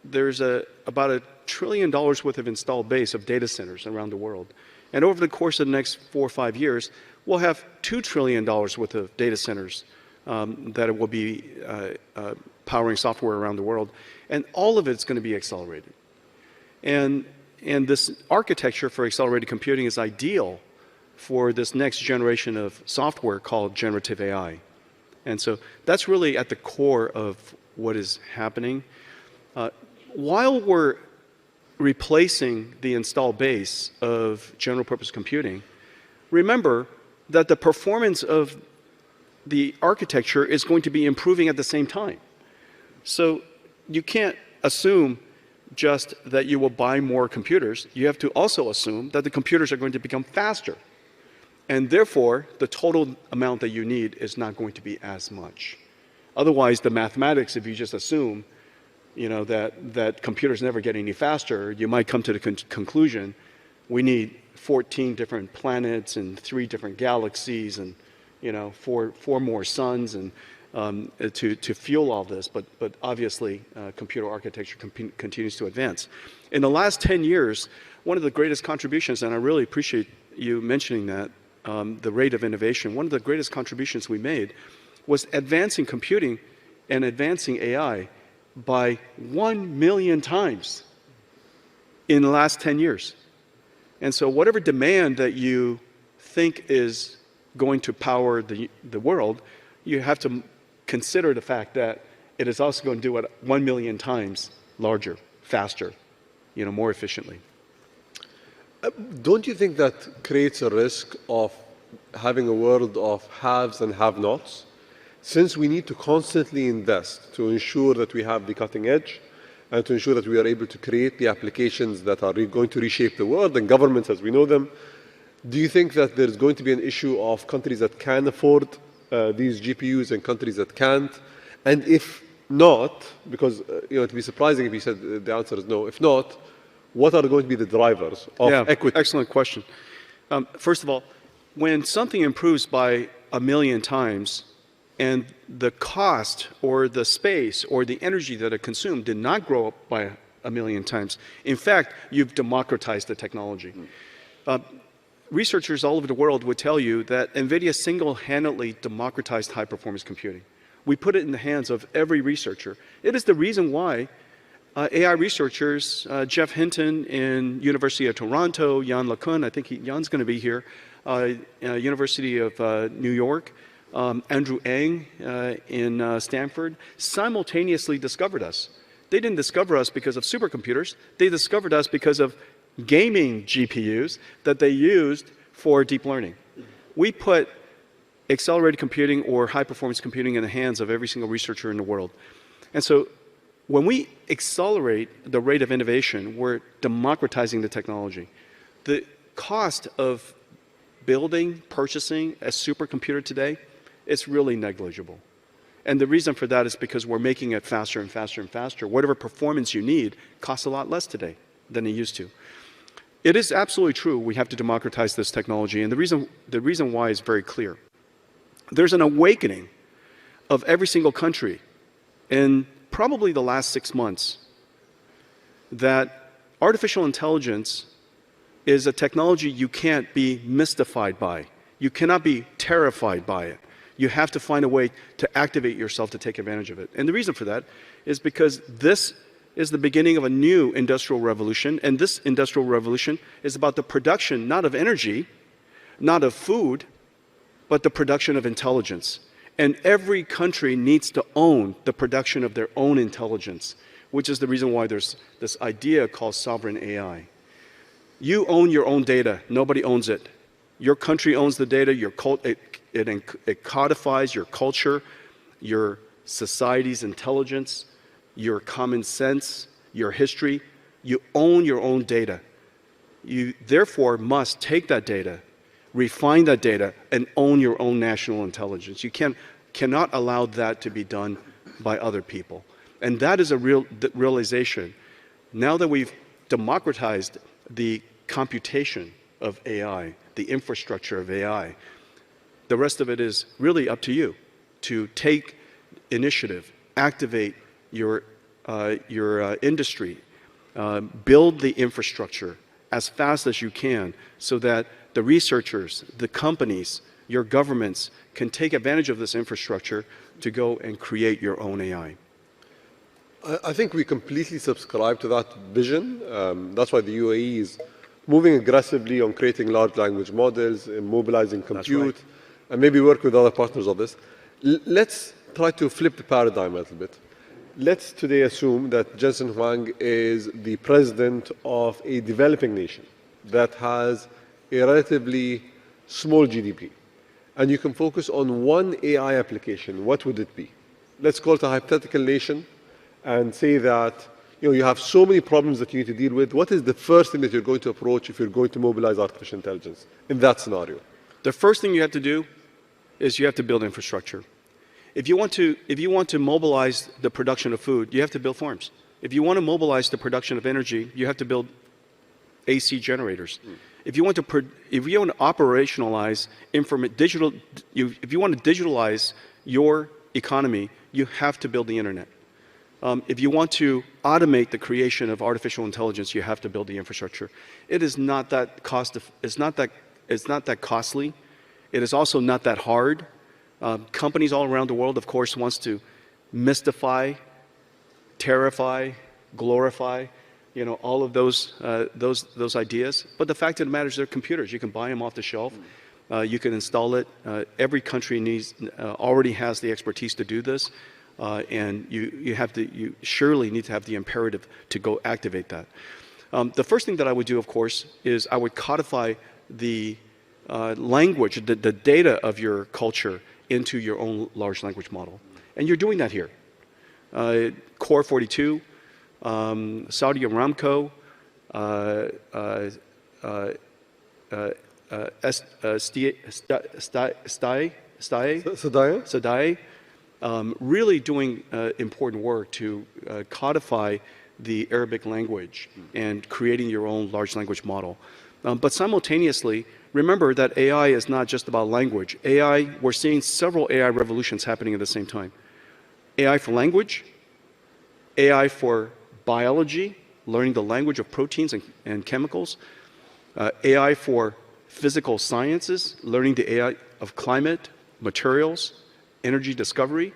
H: there's about $1 trillion worth of installed base of data centers around the world. And over the course of the next 4 or 5 years, we'll have $2 trillion worth of data centers that will be powering software around the world. And all of it's going to be accelerated. And this architecture for accelerated computing is ideal for this next generation of software called generative AI. And so that's really at the core of what is happening. While we're replacing the installed base of general purpose computing, remember that the performance of the architecture is going to be improving at the same time. So you can't assume just that you will buy more computers. You have to also assume that the computers are going to become faster. And therefore, the total amount that you need is not going to be as much. Otherwise, the mathematics, if you just assume, that computers never get any faster, you might come to the conclusion we need 14 different planets and 3 different galaxies and, 4 more suns and to fuel all this. But obviously, computer architecture continues to advance. In the last 10 years, one of the greatest contributions, and I really appreciate you mentioning that, the rate of innovation, one of the greatest contributions we made was advancing computing and advancing AI by 1 million times in the last 10 years. And so whatever demand that you think is going to power the world, you have to consider the fact that it is also going to do it 1 million times larger, faster, more efficiently.
G: Don't you think that creates a risk of having a world of haves and have-nots? Since we need to constantly invest to ensure that we have the cutting edge and to ensure that we are able to create the applications that are going to reshape the world and governments as we know them, do you think that there's going to be an issue of countries that can afford these GPUs and countries that can't? And if not, because it'd be surprising if you said the answer is no, if not, what are going to be the drivers of equity?
H: Excellent question. First of all, when something improves by 1 million times and the cost or the space or the energy that it consumed did not grow up by 1 million times, in fact, you've democratized the technology. Researchers all over the world would tell you that NVIDIA single-handedly democratized high-performance computing. We put it in the hands of every researcher. It is the reason why AI researchers, Jeff Hinton in University of Toronto, Yann LeCun, I think Yann's going to be here, University of New York, Andrew Ng in Stanford, simultaneously discovered us. They didn't discover us because of supercomputers. They discovered us because of gaming GPUs that they used for deep learning. We put accelerated computing or high-performance computing in the hands of every single researcher in the world. And so when we accelerate the rate of innovation, we're democratizing the technology. The cost of building, purchasing a supercomputer today, it's really negligible. And the reason for that is because we're making it faster and faster and faster. Whatever performance you need costs a lot less today than it used to. It is absolutely true we have to democratize this technology, and the reason why is very clear. There's an awakening of every single country in probably the last 6 months that artificial intelligence is a technology you can't be mystified by. You cannot be terrified by it. You have to find a way to activate yourself to take advantage of it. And the reason for that is because this is the beginning of a new industrial revolution, and this industrial revolution is about the production not of energy, not of food, but the production of intelligence. And every country needs to own the production of their own intelligence, which is the reason why there's this idea called sovereign AI. You own your own data. Nobody owns it. Your country owns the data. It codifies your culture, your society's intelligence, your common sense, your history. You own your own data. You therefore must take that data, refine that data, and own your own national intelligence. You cannot allow that to be done by other people. And that is a real realization. Now that we've democratized the computation of AI, the infrastructure of AI, the rest of it is really up to you to take initiative, activate your industry, build the infrastructure as fast as you can so that the researchers, the companies, your governments can take advantage of this infrastructure to go and create your own AI.
G: I think we completely subscribe to that vision. That's why the UAE is moving aggressively on creating large language models, mobilizing compute, and maybe work with other partners of this. Let's try to flip the paradigm a little bit. Let's today assume that Jensen Huang is the president of a developing nation that has a relatively small GDP. And you can focus on one AI application. What would it be? Let's call it a hypothetical nation and say that you have so many problems that you need to deal with. What is the first thing that you're going to approach if you're going to mobilize artificial intelligence in that scenario?
H: The first thing you have to do is you have to build infrastructure. If you want to mobilize the production of food, you have to build farms. If you want to mobilize the production of energy, you have to build AC generators. If you want to operationalize if you want to digitalize your economy, you have to build the internet. If you want to automate the creation of artificial intelligence, you have to build the infrastructure. It is not that it's not that costly. It is also not that hard. Companies all around the world, of course, wants to mystify, terrify, glorify, all of those ideas. But the fact of the matter is, they're computers. You can buy them off the shelf. You can install it. Every country already has the expertise to do this, and you surely need to have the imperative to go activate that. The first thing that I would do, of course, is I would codify the language, the data of your culture into your own large language model, and you're doing that here. Core 42, Saudi Aramco, Sadai, really doing important work to codify the Arabic language and creating your own large language model. But simultaneously, remember that AI is not just about language. We're seeing several AI revolutions happening at the same time. AI for language, AI for biology, learning the language of proteins and chemicals, AI for physical sciences, learning the AI of climate, materials, energy discovery,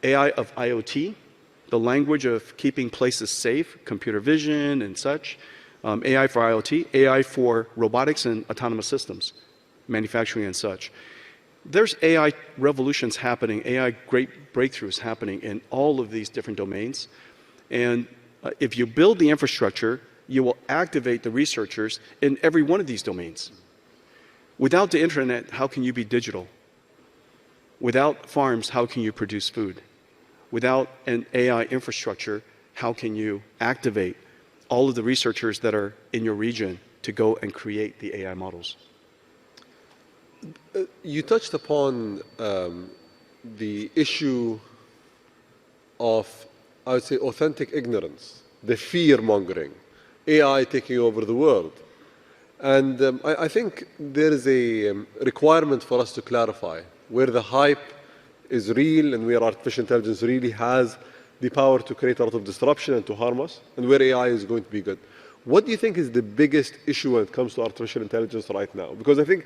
H: AI of IoT, the language of keeping places safe, computer vision and such, AI for IoT, AI for robotics and autonomous systems, manufacturing and such. There's AI revolutions happening, AI great breakthroughs happening in all of these different domains. And if you build the infrastructure, you will activate the researchers in every one of these domains. Without the internet, how can you be digital? Without farms, how can you produce food? Without an AI infrastructure, how can you activate all of the researchers that are in your region to go and create the AI models?
G: You touched upon the issue of, I would say, authentic ignorance, the fear-mongering, AI taking over the world. And I think there is a requirement for us to clarify where the hype is real and where artificial intelligence really has the power to create a lot of disruption and to harm us, and where AI is going to be good. What do you think is the biggest issue when it comes to artificial intelligence right now? Because I think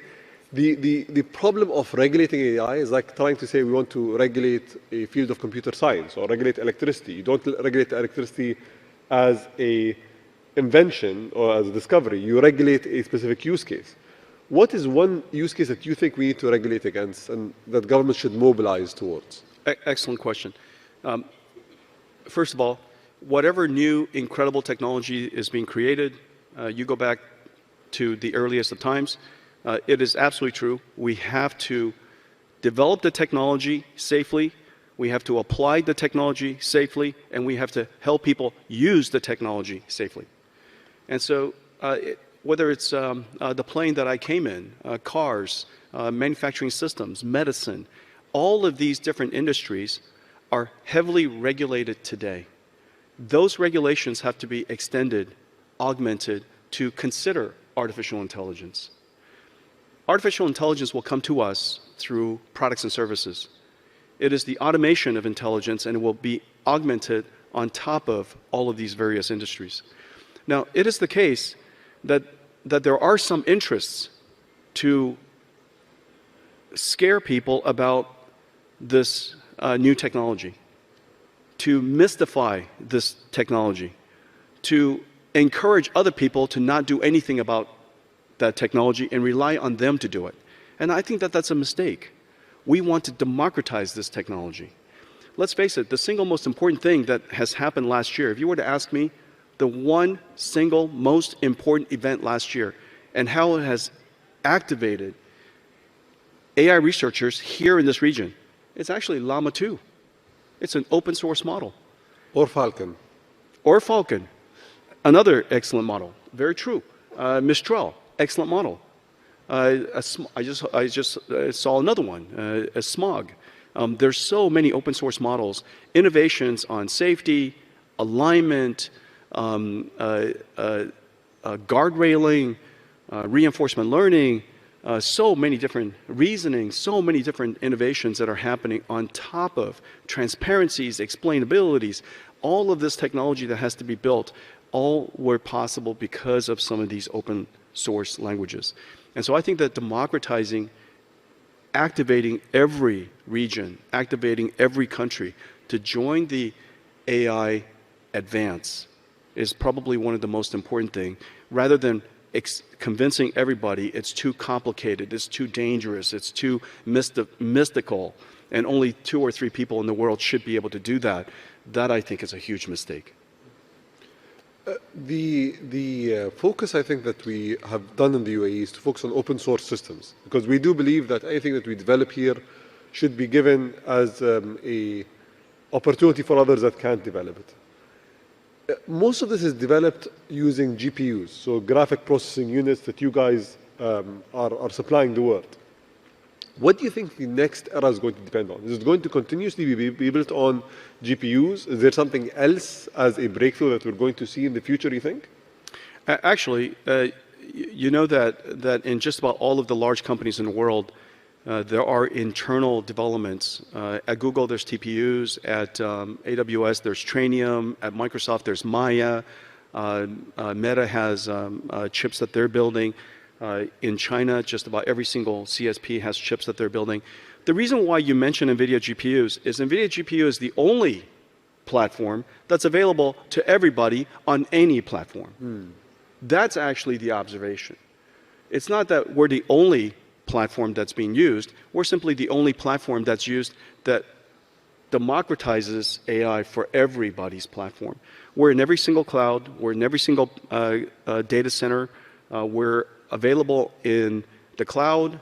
G: the problem of regulating AI is like trying to say we want to regulate a field of computer science or regulate electricity. You don't regulate electricity as a invention or as a discovery. You regulate a specific use case. What is one use case that you think we need to regulate against and that government should mobilize towards?
H: Excellent question. First of all, whatever new incredible technology is being created, you go back to the earliest of times, it is absolutely true. We have to develop the technology safely, we have to apply the technology safely, and we have to help people use the technology safely. And so whether it's the plane that I came in, cars, manufacturing systems, medicine, all of these different industries are heavily regulated today. Those regulations have to be extended, augmented to consider artificial intelligence. Artificial intelligence will come to us through products and services. It is the automation of intelligence, and it will be augmented on top of all of these various industries. Now, it is the case that there are some interests to scare people about this new technology, to mystify this technology, to encourage other people to not do anything about that technology and rely on them to do it. And I think that that's a mistake. We want to democratize this technology. Let's face it, the single most important thing that has happened last year, if you were to ask me the one single most important event last year and how it has activated AI researchers here in this region, it's actually Llama 2. It's an open source model.
G: Or Falcon.
H: Or Falcon. Another excellent model. Very true. Mistral. Excellent model. I just saw another one, a Smog. There's so many open source models, innovations on safety, alignment, guardrailing, reinforcement learning, so many different reasoning, so many different innovations that are happening on top of transparencies, explainabilities, all of this technology that has to be built, all were possible because of some of these open source languages. And so I think that democratizing, activating every region, activating every country to join the AI advance is probably one of the most important things, rather than convincing everybody it's too complicated, it's too dangerous, it's too mystical, and only 2 or 3 people in the world should be able to do that. That, I think, is a huge mistake.
G: The focus, I think, that we have done in the UAE is to focus on open source systems, because we do believe that anything that we develop here should be given as a opportunity for others that can't develop it. Most of this is developed using GPUs, so graphic processing units that you guys are supplying the world. What do you think the next era is going to depend on? Is it going to continuously be built on GPUs? Is there something else as a breakthrough that we're going to see in the future, you think?
H: Actually, you know that in just about all of the large companies in the world, there are internal developments. At Google, there's TPUs. At AWS, there's Trainium. At Microsoft, there's Maya. Meta has chips that they're building. In China, just about every single CSP has chips that they're building. The reason why you mention NVIDIA GPUs is NVIDIA GPU is the only platform that's available to everybody on any platform. That's actually the observation. It's not that we're the only platform that's being used. We're simply the only platform that's used that democratizes AI for everybody's platform. We're in every single cloud. We're in every single data center. We're available in the cloud,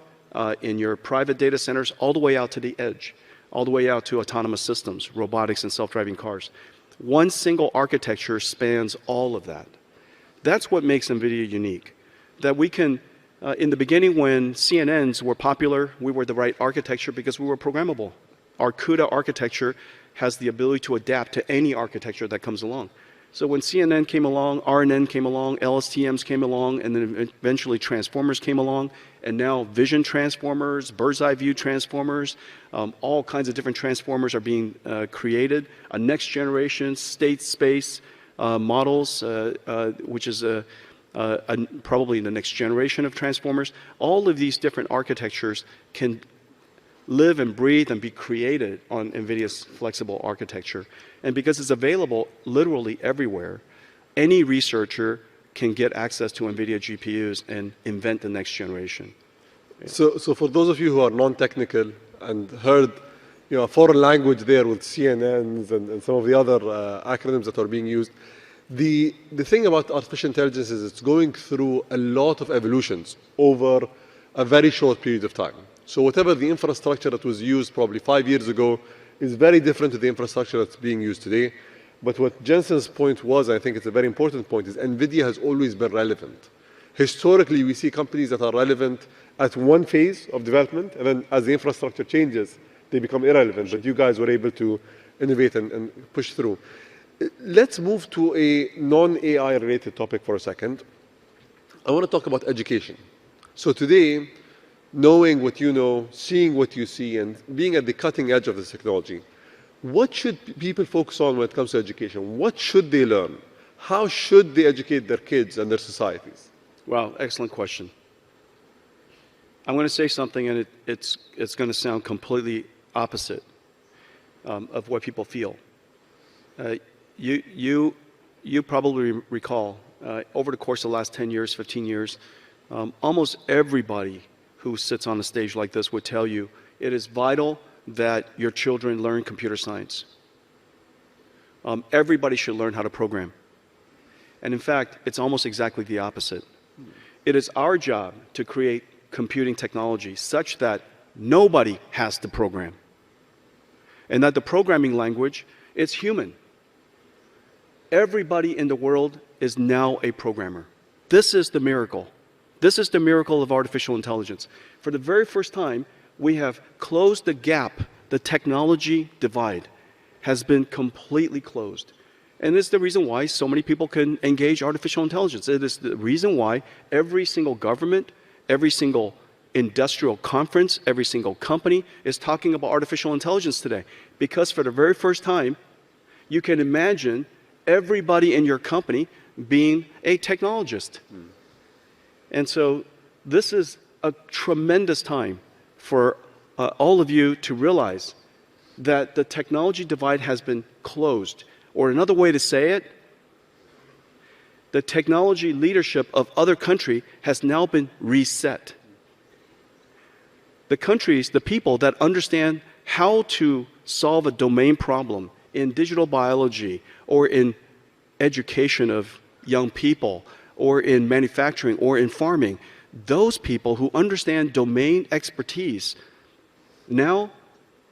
H: in your private data centers, all the way out to the edge, all the way out to autonomous systems, robotics, and self-driving cars. One single architecture spans all of that. That's what makes NVIDIA unique, that we can, in the beginning when CNNs were popular, we were the right architecture because we were programmable. Our CUDA architecture has the ability to adapt to any architecture that comes along. So when CNN came along, RNN came along, LSTMs came along, and then eventually transformers came along, and now vision transformers, bird's eye view transformers, all kinds of different transformers are being created. A next generation state space models, which is probably the next generation of transformers. All of these different architectures can live and breathe and be created on NVIDIA's flexible architecture. And because it's available literally everywhere, any researcher can get access to NVIDIA GPUs and invent the next generation.
G: So for those of you who are non-technical and heard a foreign language there with CNNs and some of the other acronyms that are being used, the thing about artificial intelligence is it's going through a lot of evolutions over a very short period of time. So whatever the infrastructure that was used probably 5 years ago is very different to the infrastructure that's being used today. But what Jensen's point was, I think it's a very important point, is NVIDIA has always been relevant. Historically, we see companies that are relevant at one phase of development, and then as the infrastructure changes, they become irrelevant. But you guys were able to innovate and push through. Let's move to a non-AI related topic for a second. I want to talk about education. So today, knowing what you know, seeing what you see, and being at the cutting edge of this technology, what should people focus on when it comes to education? What should they learn? How should they educate their kids and their societies?
H: Wow, excellent question. I'm going to say something, and it's going to sound completely opposite of what people feel. You probably recall, over the course of the last 10 years, 15 years, almost everybody who sits on a stage like this would tell you it is vital that your children learn computer science. Everybody should learn how to program. And in fact, it's almost exactly the opposite. It is our job to create computing technology such that nobody has to program. And that the programming language is human. Everybody in the world is now a programmer. This is the miracle. This is the miracle of artificial intelligence. For the very first time, we have closed the gap the technology divide has been completely closed. And it's the reason why so many people can engage artificial intelligence. It is the reason why every single government, every single industrial conference, every single company is talking about artificial intelligence today. Because for the very first time, you can imagine everybody in your company being a technologist. And so this is a tremendous time for all of you to realize that the technology divide has been closed. Or another way to say it, the technology leadership of other countries has now been reset. The countries, the people that understand how to solve a domain problem in digital biology or in education of young people or in manufacturing or in farming, those people who understand domain expertise now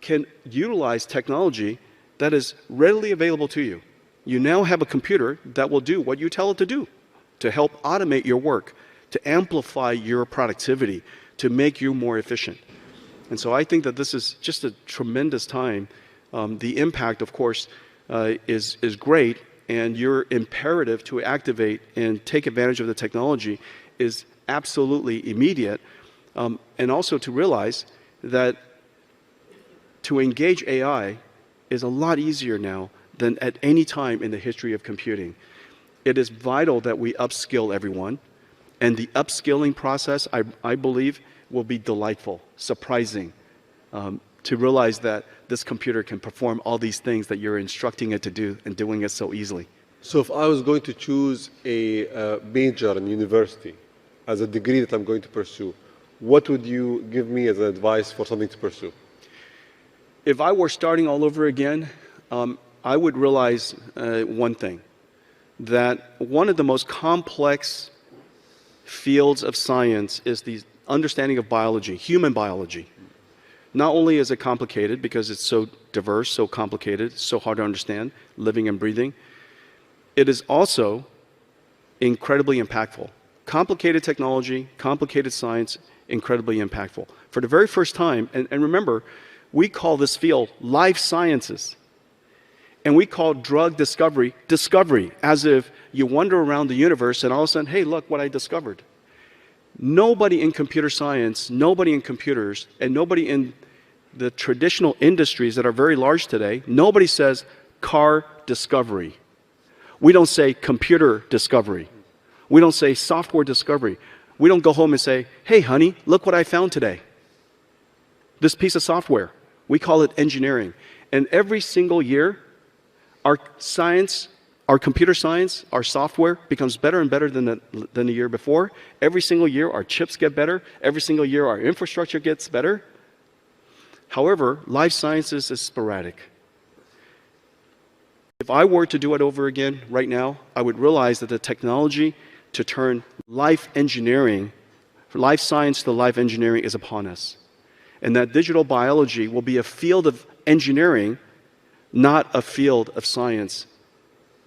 H: can utilize technology that is readily available to you. You now have a computer that will do what you tell it to do, to help automate your work, to amplify your productivity, to make you more efficient. And so I think that this is just a tremendous time. The impact, of course, is great, and your imperative to activate and take advantage of the technology is absolutely immediate, and also to realize that to engage AI is a lot easier now than at any time in the history of computing. It is vital that we upskill everyone, and the upskilling process, I believe, will be delightful, surprising, to realize that this computer can perform all these things that you're instructing it to do and doing it so easily.
G: So if I was going to choose a major in university as a degree that I'm going to pursue, what would you give me as advice for something to pursue?
H: If I were starting all over again, I would realize one thing, that one of the most complex fields of science is the understanding of biology, human biology. Not only is it complicated because it's so diverse, so complicated, so hard to understand, living and breathing, it is also incredibly impactful. Complicated technology, complicated science, incredibly impactful. For the very first time, and remember, we call this field life sciences. And we call drug discovery, discovery, as if you wander around the universe and all of a sudden, hey, look what I discovered. Nobody in computer science, nobody in computers, and nobody in the traditional industries that are very large today, nobody says car discovery. We don't say computer discovery. We don't say software discovery. We don't go home and say, hey, honey, look what I found today. This piece of software. We call it engineering. And every single year, our science, our computer science, our software becomes better and better than the year before. Every single year, our chips get better. Every single year, our infrastructure gets better. However, life sciences is sporadic. If I were to do it over again right now, I would realize that the technology to turn life engineering, life science to life engineering is upon us. And that digital biology will be a field of engineering, not a field of science.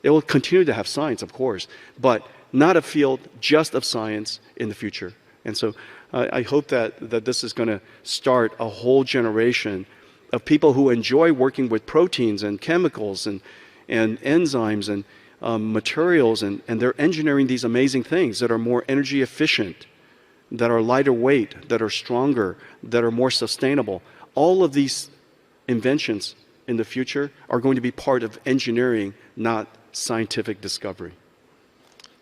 H: It will continue to have science, of course, but not a field just of science in the future. And so I hope that this is going to start a whole generation of people who enjoy working with proteins and chemicals and enzymes and materials, and they're engineering these amazing things that are more energy efficient, that are lighter weight, that are stronger, that are more sustainable. All of these inventions in the future are going to be part of engineering, not scientific discovery.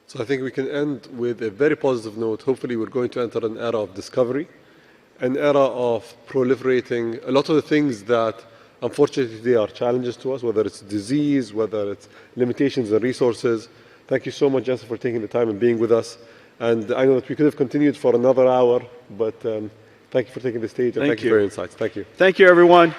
G: So I think we can end with a very positive note. Hopefully we're going to enter an era of discovery, an era of proliferating a lot of the things that unfortunately they are challenges to us, whether it's disease, whether it's limitations and resources. Thank you so much, Jensen, for taking the time and being with us. And I know that we could have continued for another hour, but thank you for taking the stage, and thank you for your insights. Thank you.
H: Thank you, everyone.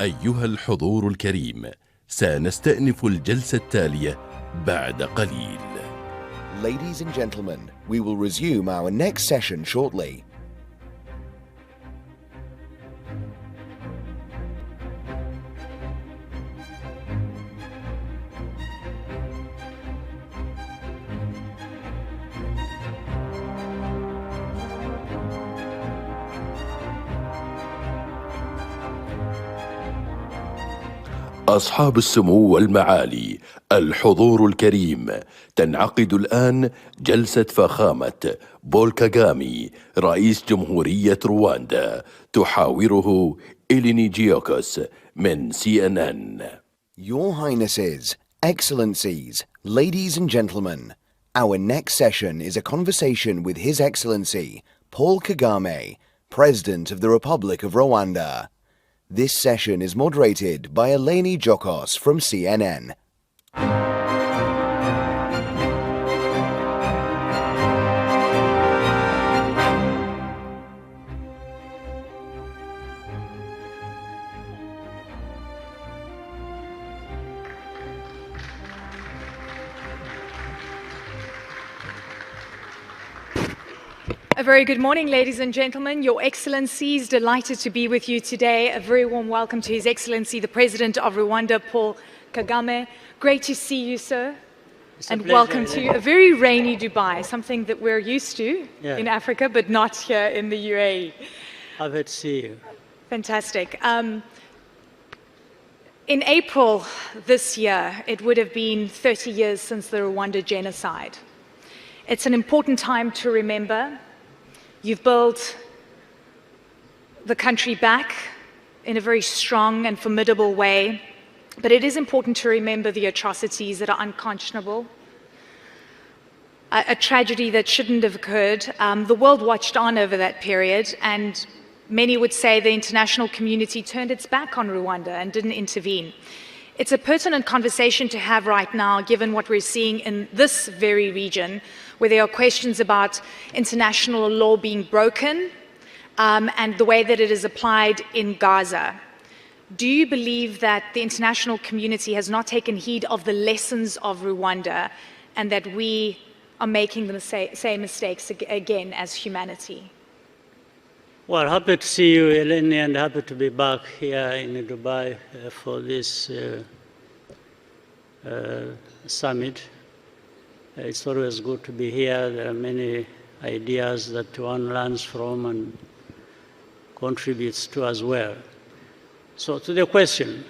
I: أيها الحضور الكريم، سنستأنف الجلسة التالية بعد قليل.
C: Ladies and gentlemen, we will resume our next session shortly.
I: أصحاب السمو والمعالي، الحضور الكريم، تنعقد الآن جلسة فخامة بول كاغامي رئيس جمهورية رواندا، تحاوره إليني جيوكوس من CNN.
C: Your Highnesses, Excellencies, ladies and gentlemen, our next session is a conversation with His Excellency Paul Kagame, President of the Republic of Rwanda. This session is moderated by Eleni Jokos from CNN.
J: A very good morning, ladies and gentlemen. Your Excellencies, delighted to be with you today. A very warm welcome to His Excellency, the President of Rwanda, Paul Kagame. Great to see you, sir. And welcome to a very rainy Dubai, something that we're used to in Africa, but not here in the UAE.
D: Happy to see you.
J: Fantastic. In April this year, it would have been 30 years since the Rwanda genocide. It's an important time to remember. You've built the country back in a very strong and formidable way, but it is important to remember the atrocities that are unconscionable, a tragedy that shouldn't have occurred. The world watched on over that period, and many would say the international community turned its back on Rwanda and didn't intervene. It's a pertinent conversation to have right now, given what we're seeing in this very region, where there are questions about international law being broken and the way that it is applied in Gaza. Do you believe that the international community has not taken heed of the lessons of Rwanda and that we are making the same mistakes again as humanity?
K: Well, happy to see you, Eleni, and happy to be back here in Dubai for this summit. It's always good to be here. There are many ideas that one learns from and contributes to as well. So to the question,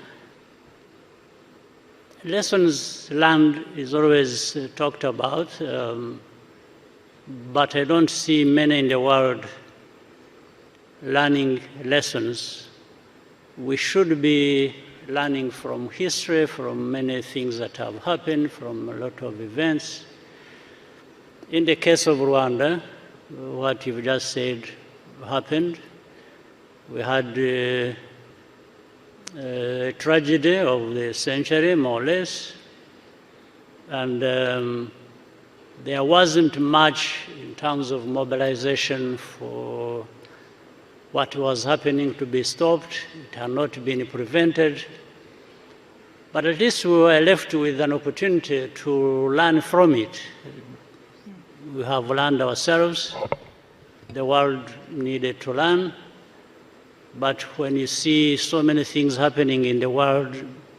K: lessons learned is always talked about, but I don't see many in the world learning lessons. We should be learning from history, from many things that have happened, from a lot of events. In the case of Rwanda, what you've just said happened. We had a tragedy of the century, more or less, and there wasn't much in terms of mobilization for what was happening to be stopped. It had not been prevented. But at least we were left with an opportunity to learn from it. We have learned ourselves. The world needed to learn. But when you see so many things happening in the world,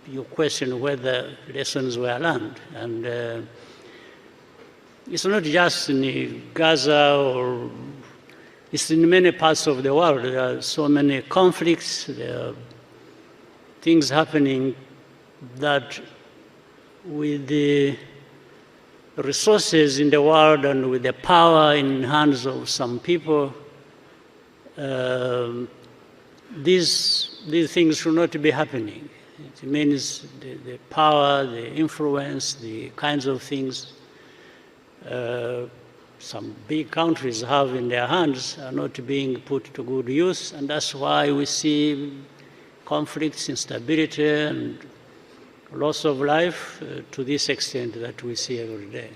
K: you question whether lessons were learned. And it's not just in Gaza or it's in many parts of the world. There are so many conflicts, there are things happening that with the resources in the world and with the power in hands of some people, these things should not be happening. It means the power, the influence, the kinds of things some big countries have in their hands are not being put to good use, and that's why we see conflicts, instability, and loss of life to this extent that we see every day.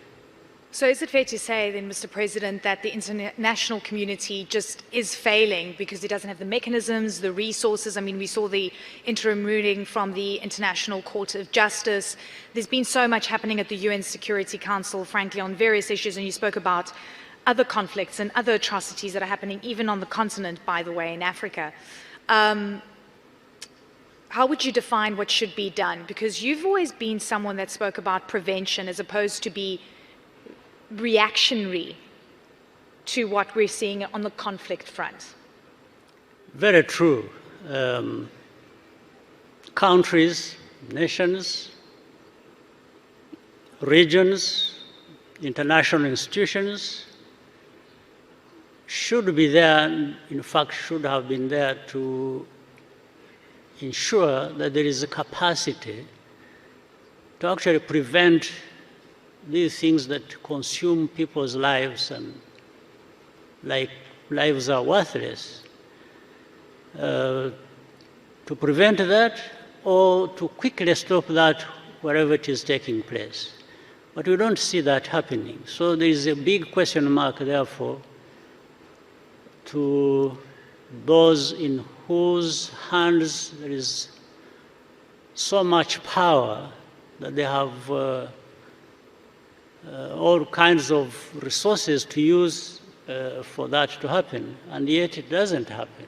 J: So is it fair to say then, Mr. President, that the international community just is failing because it doesn't have the mechanisms, the resources? I mean, we saw the interim ruling from the International Court of Justice. There's been so much happening at the UN Security Council, frankly, on various issues, and you spoke about other conflicts and other atrocities that are happening even on the continent, by the way, in Africa. How would you define what should be done? Because you've always been someone that spoke about prevention as opposed to be reactionary to what we're seeing on the conflict front.
K: Very true. Countries, nations, regions, international institutions should be there, in fact, should have been there to ensure that there is a capacity to actually prevent these things that consume people's lives and like lives are worthless, to prevent that or to quickly stop that wherever it is taking place. But we don't see that happening. So there is a big question mark, therefore, to those in whose hands there is so much power that they have all kinds of resources to use for that to happen, and yet it doesn't happen.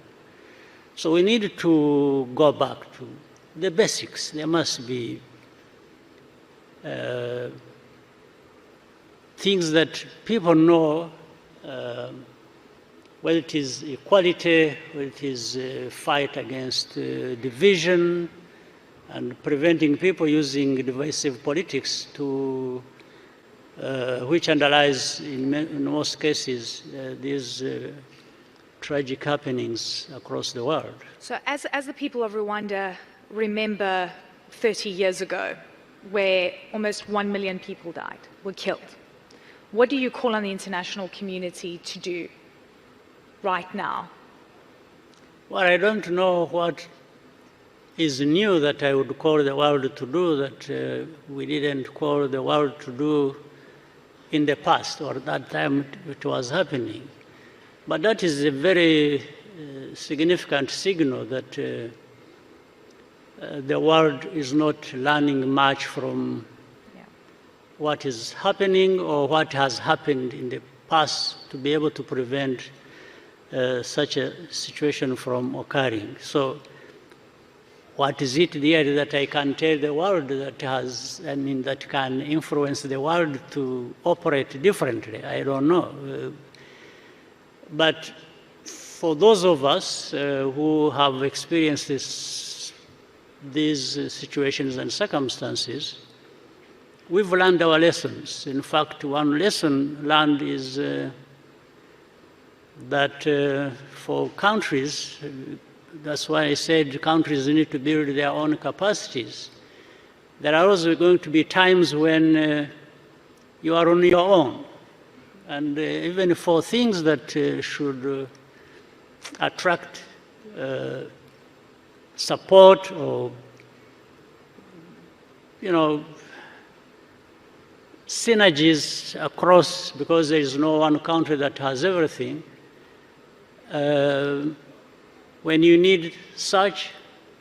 K: So we need to go back to the basics. There must be things that people know, whether it is equality, whether it is fight against division, and preventing people using divisive politics to which underlies, in most cases, these tragic happenings across the world.
J: So as the people of Rwanda remember 30 years ago, where almost 1 million people died, were killed, what do you call on the international community to do right now?
K: Well, I don't know what is new that I would call the world to do that we didn't call the world to do in the past, or that time it was happening. But that is a very significant signal that the world is not learning much from what is happening or what has happened in the past to be able to prevent such a situation from occurring. So what is it there that I can tell the world that has, that can influence the world to operate differently? I don't know. But for those of us who have experienced these situations and circumstances, we've learned our lessons. In fact, one lesson learned is that for countries, that's why I said countries need to build their own capacities. There are also going to be times when you are on your own. And even for things that should attract support or, synergies across, because there is no one country that has everything, when you need such,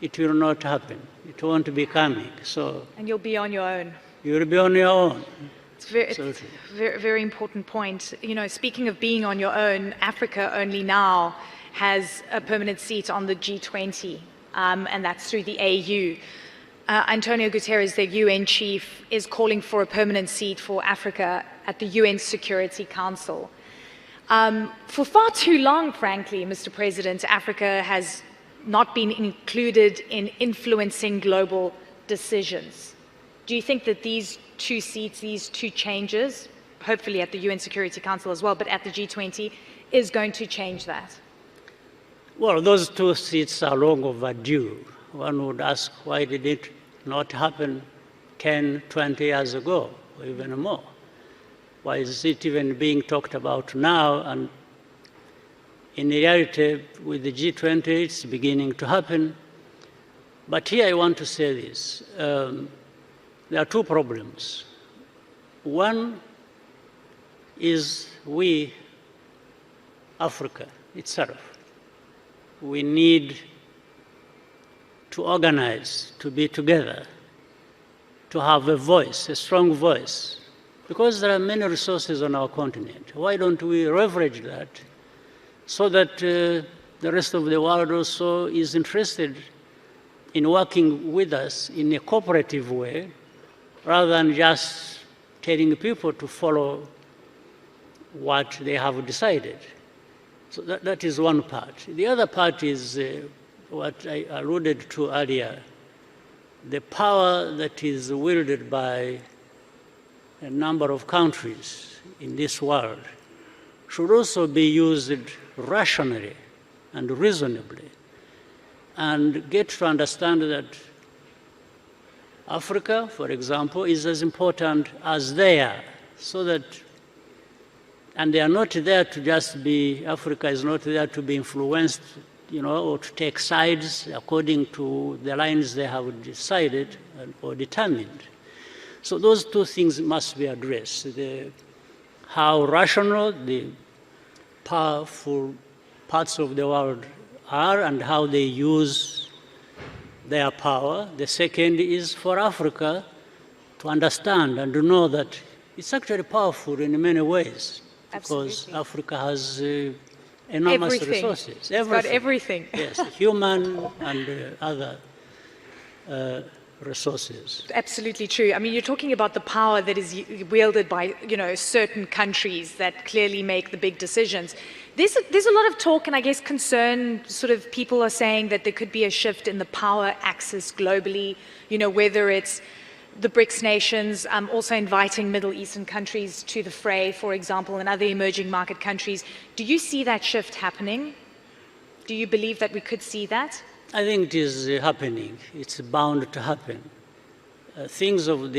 K: it will not happen. It won't be coming. So.
J: And you'll be on your own.
K: You'll be on your own.
J: It's a very, very important point. Speaking of being on your own, Africa only now has a permanent seat on the G20, and that's through the AU. Antonio Guterres, the UN chief, is calling for a permanent seat for Africa at the UN Security Council. For far too long, frankly, Mr. President, Africa has not been included in influencing global decisions. Do you think that these two seats, these two changes, hopefully at the UN Security Council as well, but at the G20, is going to change that?
K: Well, those two seats are long overdue. One would ask, why did it not happen 10, 20 years ago, or even more? Why is it even being talked about now? And in reality, with the G20, it's beginning to happen. But here I want to say this. There are two problems. One is we, Africa itself. We need to organize, to be together, to have a voice, a strong voice, because there are many resources on our continent. Why don't we leverage that so that the rest of the world also is interested in working with us in a cooperative way, rather than just telling people to follow what they have decided. So that is one part. The other part is what I alluded to earlier, the power that is wielded by a number of countries in this world should also be used rationally and reasonably, and get to understand that Africa, for example, is as important as they are, so that, and they are not there to just be, Africa is not there to be influenced, or to take sides according to the lines they have decided or determined. So those two things must be addressed. How rational the powerful parts of the world are and how they use their power. The second is for Africa to understand and to know that it's actually powerful in many ways.
J: Absolutely.
K: Because Africa has enormous resources.
J: It's got everything.
K: Yes, human and other resources.
J: Absolutely true. I mean, you're talking about the power that is wielded by, certain countries that clearly make the big decisions. There's a lot of talk and I guess concern, sort of people are saying that there could be a shift in the power axis globally, whether it's the BRICS nations, also inviting Middle Eastern countries to the fray, for example, and other emerging market countries. Do you see that shift happening? Do you believe that we could see that?
K: I think it is happening. It's bound to happen. Things of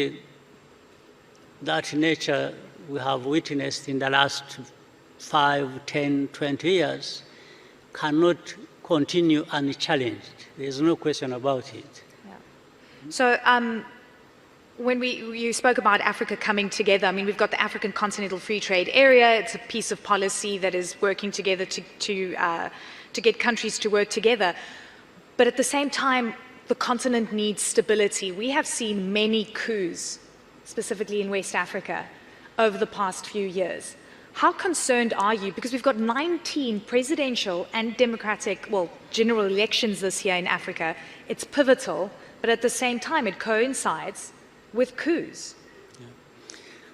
K: that nature we have witnessed in the last 5, 10, 20 years cannot continue unchallenged. There's no question about it.
J: Yeah. So when you spoke about Africa coming together, I mean, we've got the African Continental Free Trade Area. It's a piece of policy that is working together to get countries to work together. But at the same time, the continent needs stability. We have seen many coups, specifically in West Africa, over the past few years. How concerned are you? Because we've got 19 presidential and democratic, general elections this year in Africa. It's pivotal, but at the same time, it coincides with coups.
K: Yeah.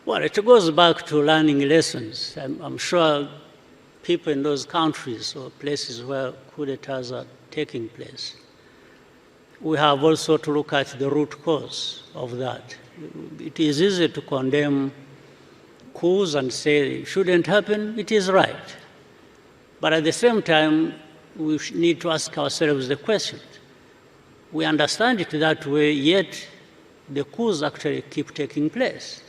K: Well, it goes back to learning lessons. I'm sure people in those countries or places where coup d'etats are taking place, we have also to look at the root cause of that. It is easy to condemn coups and say it shouldn't happen. It is right. But at the same time, we need to ask ourselves the question. We understand it that way, yet the coups actually keep taking place.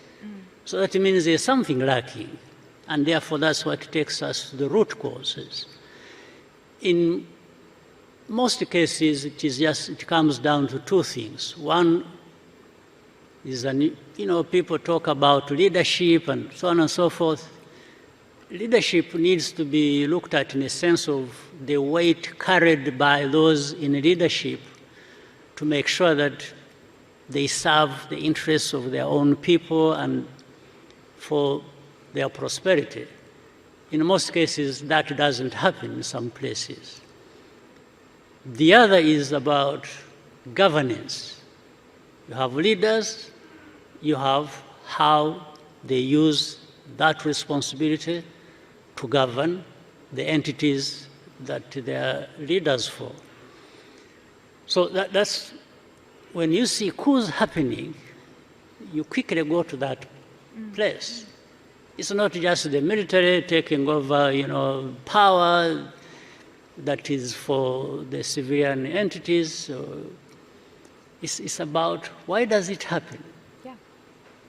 K: So that means there's something lacking. And therefore, that's what takes us to the root causes. In most cases, it comes down to two things. One is, people talk about leadership and so on and so forth. Leadership needs to be looked at in a sense of the weight carried by those in leadership to make sure that they serve the interests of their own people and for their prosperity. In most cases, that doesn't happen in some places. The other is about governance. You have leaders, you have how they use that responsibility to govern the entities that they are leaders for. So that's when you see coups happening, you quickly go to that place. It's not just the military taking over, power that is for the civilian entities. It's about why does it happen?
J: Yeah.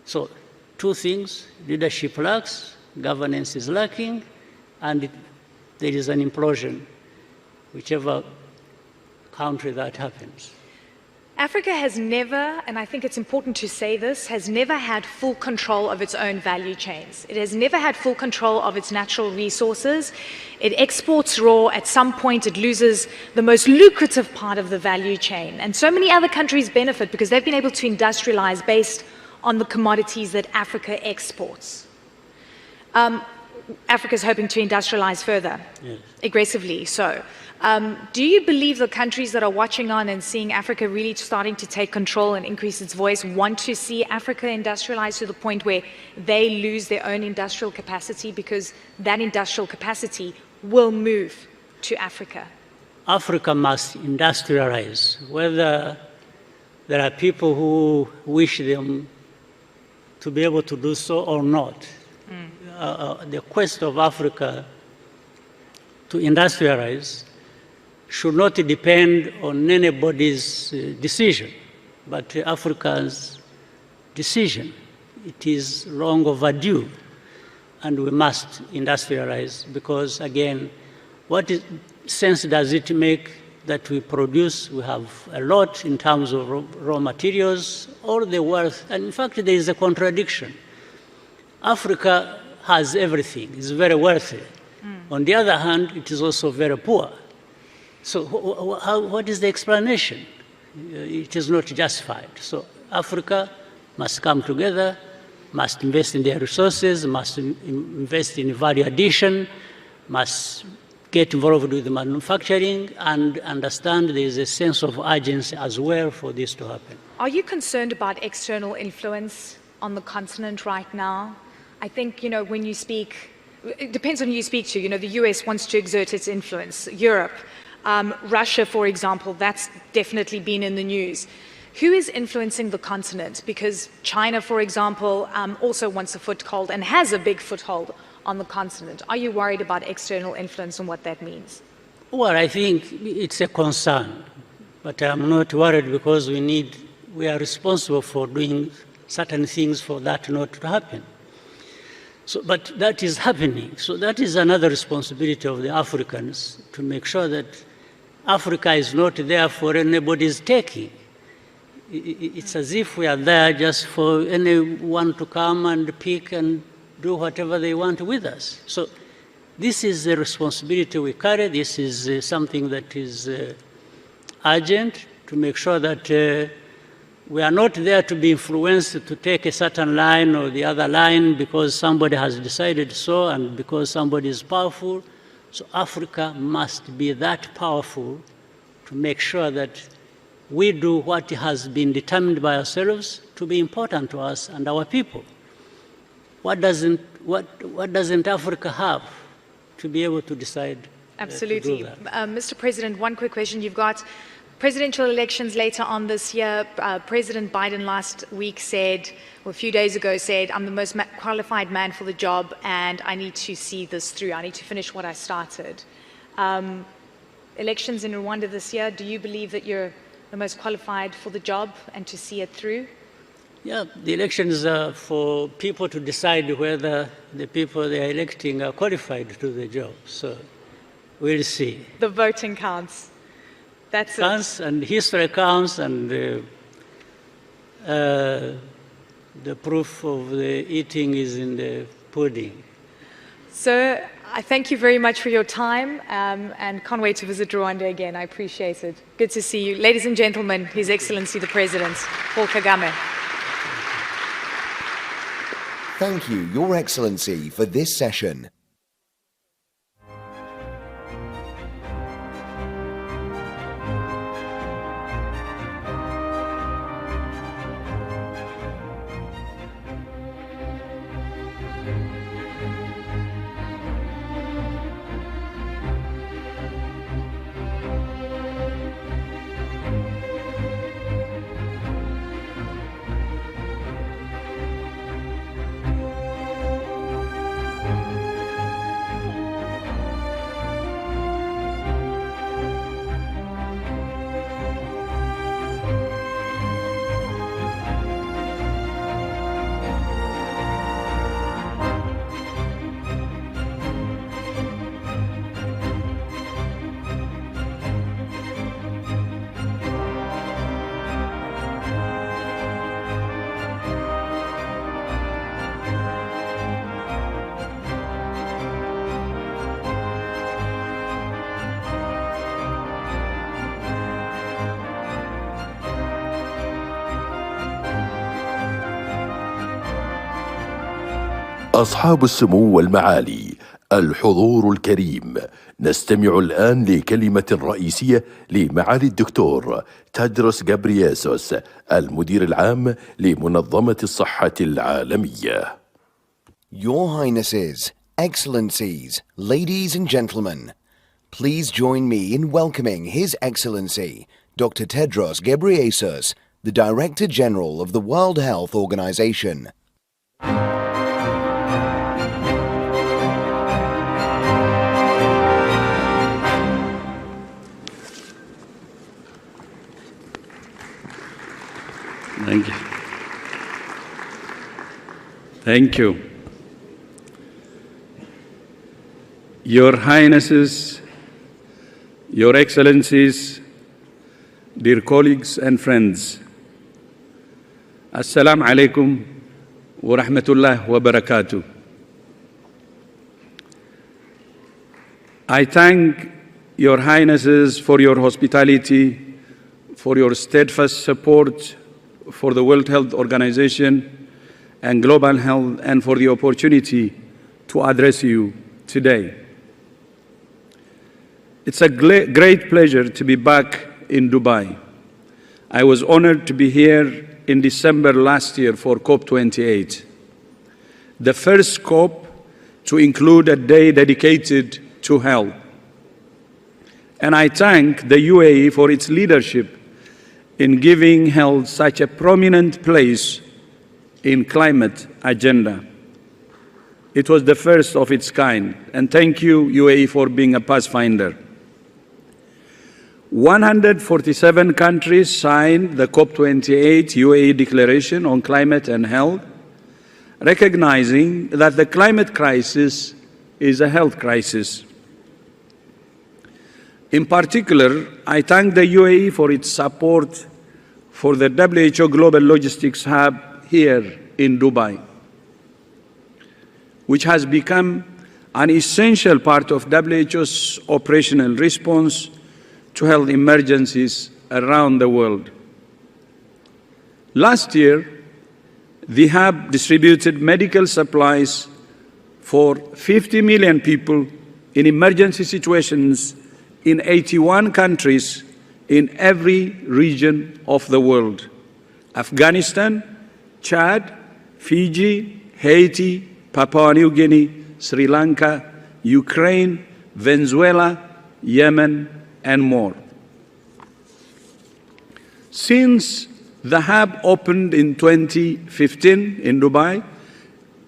K: So two things: leadership lacks, governance is lacking, and there is an implosion, whichever country that happens.
J: Africa has never, and I think it's important to say this, has never had full control of its own value chains. It has never had full control of its natural resources. It exports raw. At some point, it loses the most lucrative part of the value chain. And so many other countries benefit because they've been able to industrialize based on the commodities that Africa exports. Africa is hoping to industrialize further, yes, aggressively so. Do you believe the countries that are watching on and seeing Africa really starting to take control and increase its voice want to see Africa industrialize to the point where they lose their own industrial capacity, because that industrial capacity will move to Africa?
K: Africa must industrialize, whether there are people who wish them to be able to do so or not. The quest of Africa to industrialize should not depend on anybody's decision, but Africa's decision. It is long overdue, and we must industrialize, because, again, what sense does it make that we produce? We have a lot in terms of raw materials, all the wealth, and in fact there is a contradiction. Africa has everything, it's very wealthy. On the other hand, it is also very poor. So what is the explanation? It is not justified. So Africa must come together, must invest in their resources, must invest in value addition, must get involved with manufacturing, and understand there is a sense of urgency as well for this to happen.
J: Are you concerned about external influence on the continent right now? I think, when you speak, it depends on who you speak to. The US wants to exert its influence. Europe, Russia, for example, that's definitely been in the news. Who is influencing the continent? Because China, for example, also wants a foothold and has a big foothold on the continent. Are you worried about external influence and what that means?
K: Well, I think it's a concern, but I'm not worried, because we are responsible for doing certain things for that not to happen. So, but that is happening. So that is another responsibility of the Africans, to make sure that Africa is not there for anybody's taking. It's as if we are there just for anyone to come and pick and do whatever they want with us. So this is the responsibility we carry. This is something that is urgent, to make sure that we are not there to be influenced to take a certain line or the other line because somebody has decided so and because somebody is powerful. So Africa must be that powerful to make sure that we do what has been determined by ourselves to be important to us and our people. What doesn't Africa have to be able to decide?
J: Absolutely.
K: To do that?
J: Mr. President, one quick question. You've got presidential elections later on this year. President Biden last week said, or a few days ago said, I'm the most qualified man for the job and I need to see this through. I need to finish what I started. Elections in Rwanda this year, do you believe that you're the most qualified for the job and to see it through?
K: Yeah, the elections are for people to decide whether the people they are electing are qualified to do the job. So we'll see.
J: The voting counts. That's
K: counts, and history counts, and the proof of the eating is in the pudding.
J: Sir, I thank you very much for your time and can't wait to visit Rwanda again. I appreciate it. Good to see you. Ladies and gentlemen, His Excellency the President, Paul Kagame.
C: Thank you, Your Excellency, for this session.
I: أصحاب السمو والمعالي، الحضور الكريم، نستمع الآن لكلمة رئيسية لمعالي الدكتور تادروس غابرييسوس، المدير العام لمنظمة الصحة العالمية.
C: Your Highnesses, Excellencies, ladies and gentlemen, please join me in welcoming His Excellency, Dr. Tedros Ghebreyesus, the Director General of the World Health Organization.
L: Thank you. Thank you. Your Highnesses, Your Excellencies, dear colleagues and friends, Assalamu alaikum wa rahmatullah wa barakatuh. I thank Your Highnesses for your hospitality, for your steadfast support for the World Health Organization and global health, and for the opportunity to address you today. It's a great pleasure to be back in Dubai. I was honored to be here in December last year for COP28, the first COP to include a day dedicated to health. And I thank the UAE for its leadership in giving health such a prominent place in climate agenda. It was the first of its kind, and thank you, UAE, for being a pathfinder. 147 countries signed the COP28 UAE Declaration on Climate and Health, recognizing that the climate crisis is a health crisis. In particular, I thank the UAE for its support for the WHO Global Logistics Hub here in Dubai, which has become an essential part of WHO's operational response to health emergencies around the world. Last year, the hub distributed medical supplies for 50 million people in emergency situations in 81 countries in every region of the world: Afghanistan, Chad, Fiji, Haiti, Papua New Guinea, Sri Lanka, Ukraine, Venezuela, Yemen, and more. Since the hub opened in 2015 in Dubai,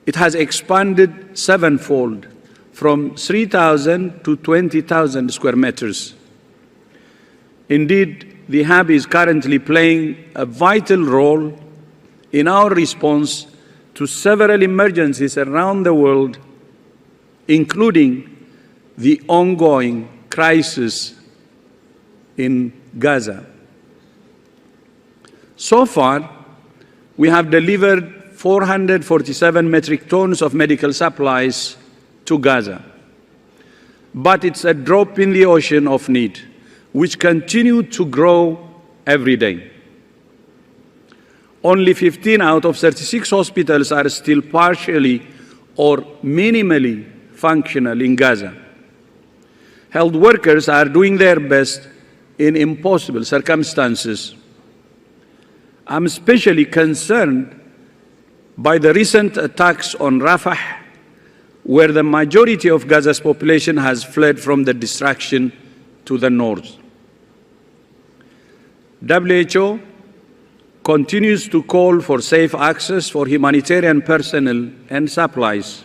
L: it has expanded sevenfold, from 3,000 to 20,000 square meters. Indeed, the hub is currently playing a vital role in our response to several emergencies around the world, including the ongoing crisis in Gaza. So far, we have delivered 447 metric tons of medical supplies to Gaza. But it's a drop in the ocean of need, which continues to grow every day. Only 15 out of 36 hospitals are still partially or minimally functional in Gaza. Health workers are doing their best in impossible circumstances. I'm especially concerned by the recent attacks on Rafah, where the majority of Gaza's population has fled from the destruction to the north. WHO continues to call for safe access for humanitarian personnel and supplies.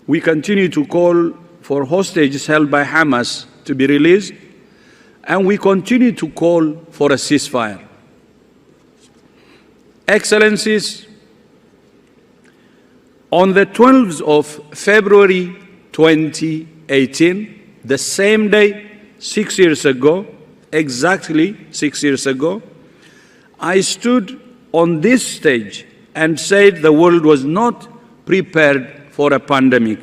L: We continue to call for hostages held by Hamas to be released, and we continue to call for a ceasefire. Excellencies, on the 12th of February 2018, the same day, 6 years ago, exactly 6 years ago, I stood on this stage and said the world was not prepared for a pandemic,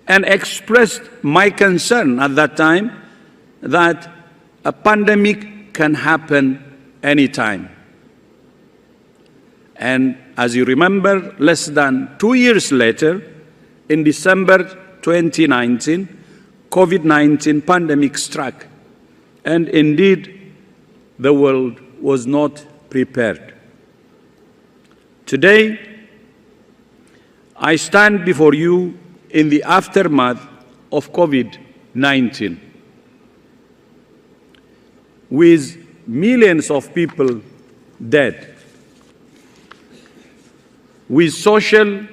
L: and expressed my concern at that time that a pandemic can happen anytime. And as you remember, less than 2 years later, in December 2019, COVID-19 pandemic struck, and indeed, the world was not prepared. Today, I stand before you in the aftermath of COVID-19, with millions of people dead, with social,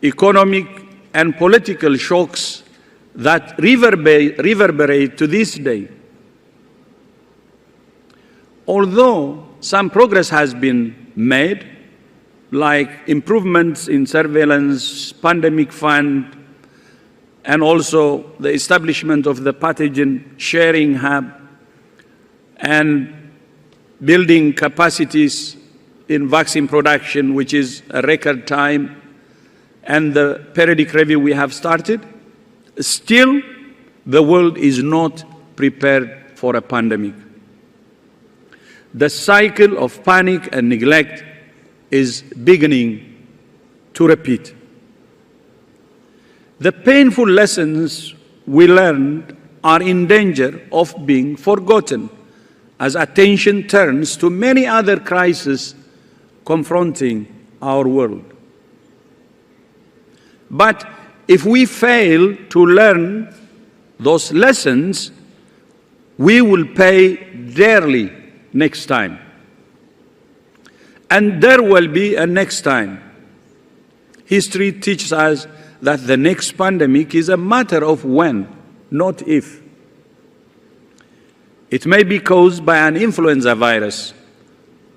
L: economic, and political shocks that reverberate to this day. Although some progress has been made, like improvements in surveillance, pandemic fund, and also the establishment of the pathogen sharing hub, and building capacities in vaccine production, which is a record time, and the periodic review we have started, still the world is not prepared for a pandemic. The cycle of panic and neglect is beginning to repeat. The painful lessons we learned are in danger of being forgotten as attention turns to many other crises confronting our world. But if we fail to learn those lessons, we will pay dearly next time. And there will be a next time. History teaches us that the next pandemic is a matter of when, not if. It may be caused by an influenza virus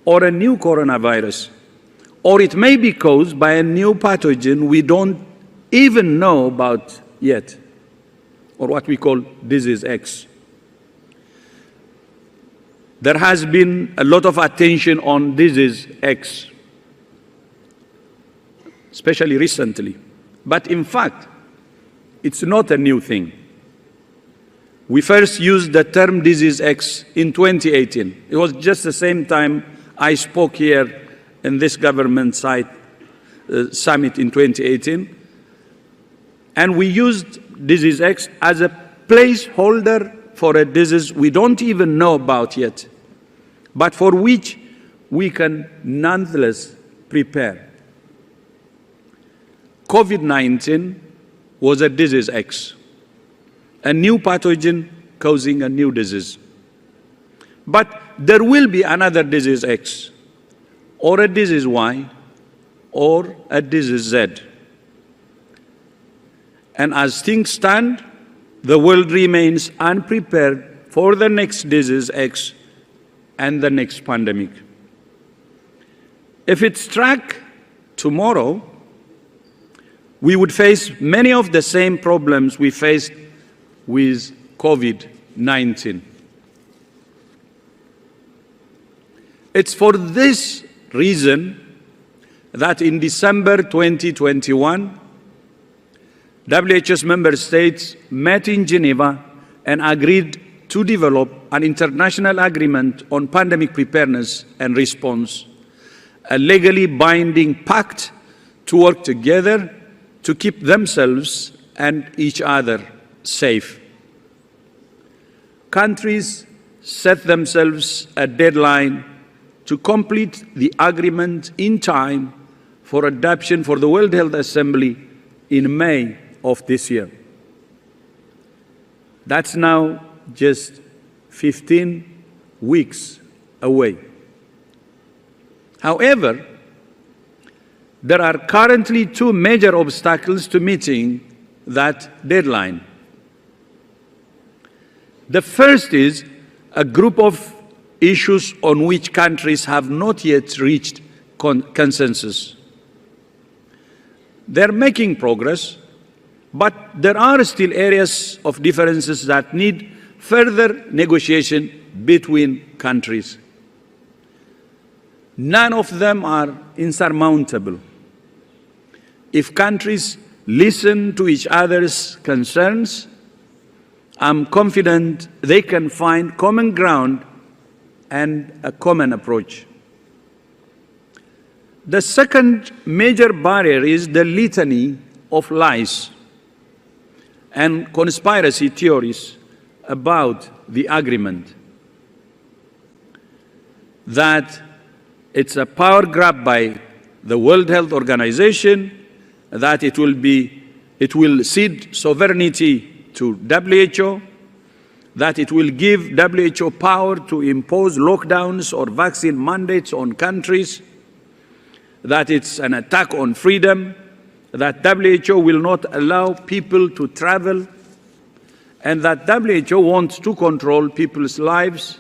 L: or a new coronavirus, or it may be caused by a new pathogen we don't even know about yet, or what we call disease X. There has been a lot of attention on disease X, especially recently. But in fact, it's not a new thing. We first used the term disease X in 2018. It was just the same time I spoke here in this government summit in 2018. And we used disease X as a placeholder for a disease we don't even know about yet, but for which we can nonetheless prepare. COVID-19 was a disease X, a new pathogen causing a new disease. But there will be another disease X, or a disease Y, or a disease Z. And as things stand, the world remains unprepared for the next disease X and the next pandemic. If it struck tomorrow, we would face many of the same problems we faced with COVID-19. It's for this reason that in December 2021, WHO's member states met in Geneva and agreed to develop an international agreement on pandemic preparedness and response, a legally binding pact to work together to keep themselves and each other safe. Countries set themselves a deadline to complete the agreement in time for adoption for the World Health Assembly in May of this year. That's now just 15 weeks away. However, there are currently two major obstacles to meeting that deadline. The first is a group of issues on which countries have not yet reached consensus. They're making progress, but there are still areas of differences that need further negotiation between countries. None of them are insurmountable. If countries listen to each other's concerns, I'm confident they can find common ground and a common approach. The second major barrier is the litany of lies and conspiracy theories about the agreement. That it's a power grab by the World Health Organization, that it will cede sovereignty to WHO, that it will give WHO power to impose lockdowns or vaccine mandates on countries, that it's an attack on freedom, that WHO will not allow people to travel, and that WHO wants to control people's lives.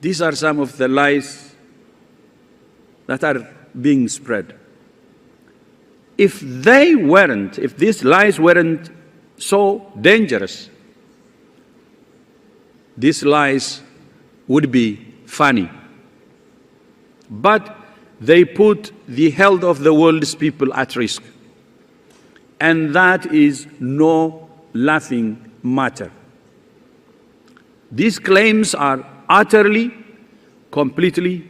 L: These are some of the lies that are being spread. If these lies weren't so dangerous, these lies would be funny. But they put the health of the world's people at risk. And that is no laughing matter. These claims are utterly, completely,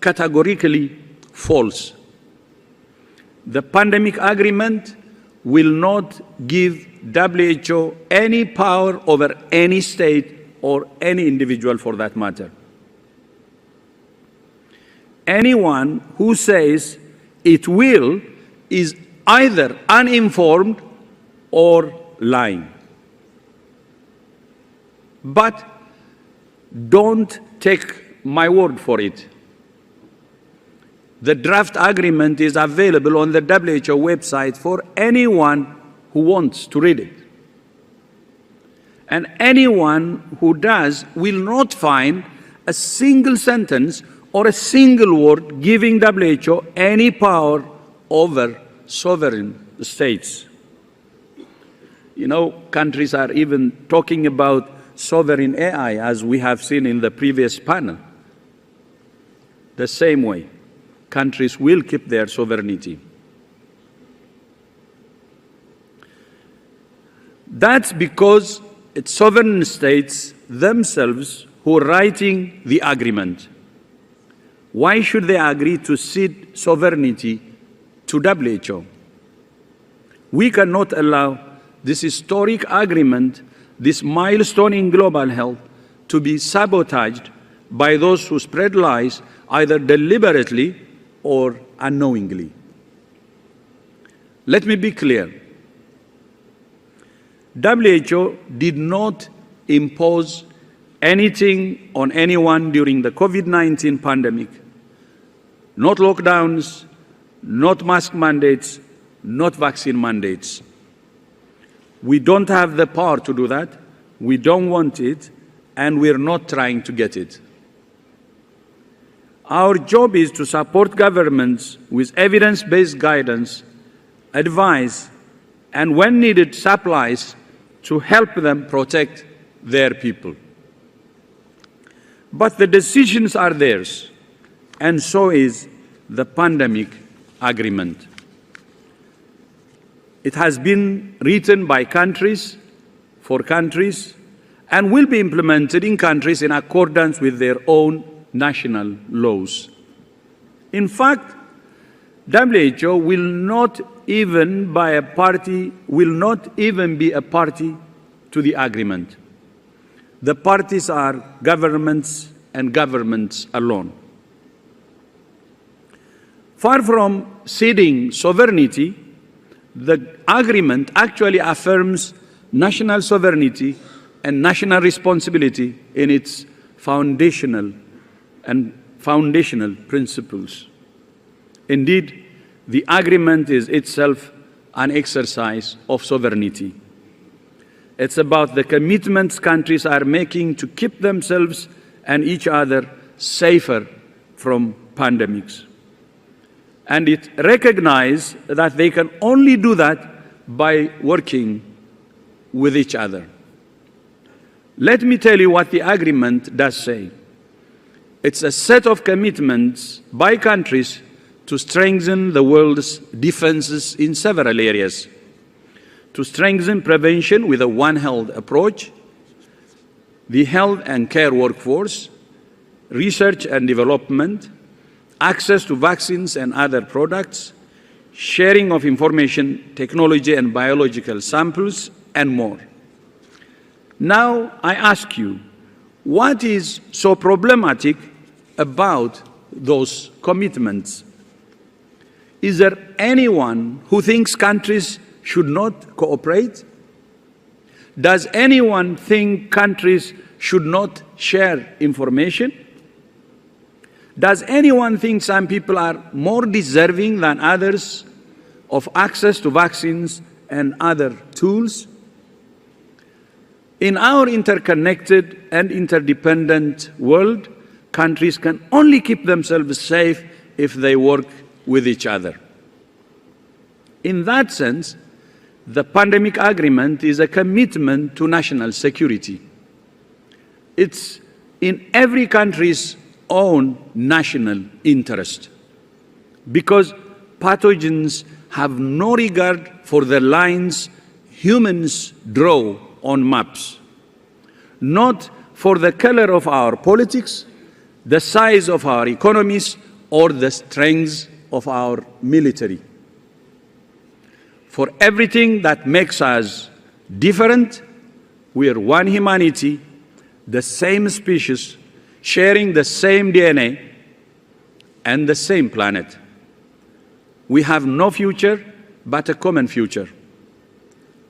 L: categorically false. The pandemic agreement will not give WHO any power over any state or any individual for that matter. Anyone who says it will is either uninformed or lying. But don't take my word for it. The draft agreement is available on the WHO website for anyone who wants to read it. And anyone who does will not find a single sentence or a single word giving WHO any power over sovereign states. You know, countries are even talking about sovereign AI, as we have seen in the previous panel. The same way, countries will keep their sovereignty. That's because it's sovereign states themselves who are writing the agreement. Why should they agree to cede sovereignty to WHO? We cannot allow this historic agreement, this milestone in global health, to be sabotaged by those who spread lies, either deliberately or unknowingly. Let me be clear. WHO did not impose anything on anyone during the COVID-19 pandemic. Not lockdowns, not mask mandates, not vaccine mandates. We don't have the power to do that. We don't want it, and we're not trying to get it. Our job is to support governments with evidence-based guidance, advice, and when needed, supplies to help them protect their people. But the decisions are theirs, and so is the pandemic agreement. It has been written by countries, for countries, and will be implemented in countries in accordance with their own national laws. In fact, WHO will not even be a party to the agreement. The parties are governments and governments alone. Far from ceding sovereignty, the agreement actually affirms national sovereignty and national responsibility in its foundational principles. Indeed, the agreement is itself an exercise of sovereignty. It's about the commitments countries are making to keep themselves and each other safer from pandemics. And it recognizes that they can only do that by working with each other. Let me tell you what the agreement does say. It's a set of commitments by countries to strengthen the world's defenses in several areas, to strengthen prevention with a One Health approach, the health and care workforce, research and development, access to vaccines and other products, sharing of information, technology and biological samples, and more. Now I ask you, what is so problematic about those commitments? Is there anyone who thinks countries should not cooperate? Does anyone think countries should not share information? Does anyone think some people are more deserving than others of access to vaccines and other tools? In our interconnected and interdependent world, countries can only keep themselves safe if they work with each other. In that sense, the pandemic agreement is a commitment to national security. It's in every country's own national interest, because pathogens have no regard for the lines humans draw on maps, not for the color of our politics, the size of our economies, or the strength of our military. For everything that makes us different, we are one humanity, the same species, sharing the same DNA and the same planet. We have no future but a common future.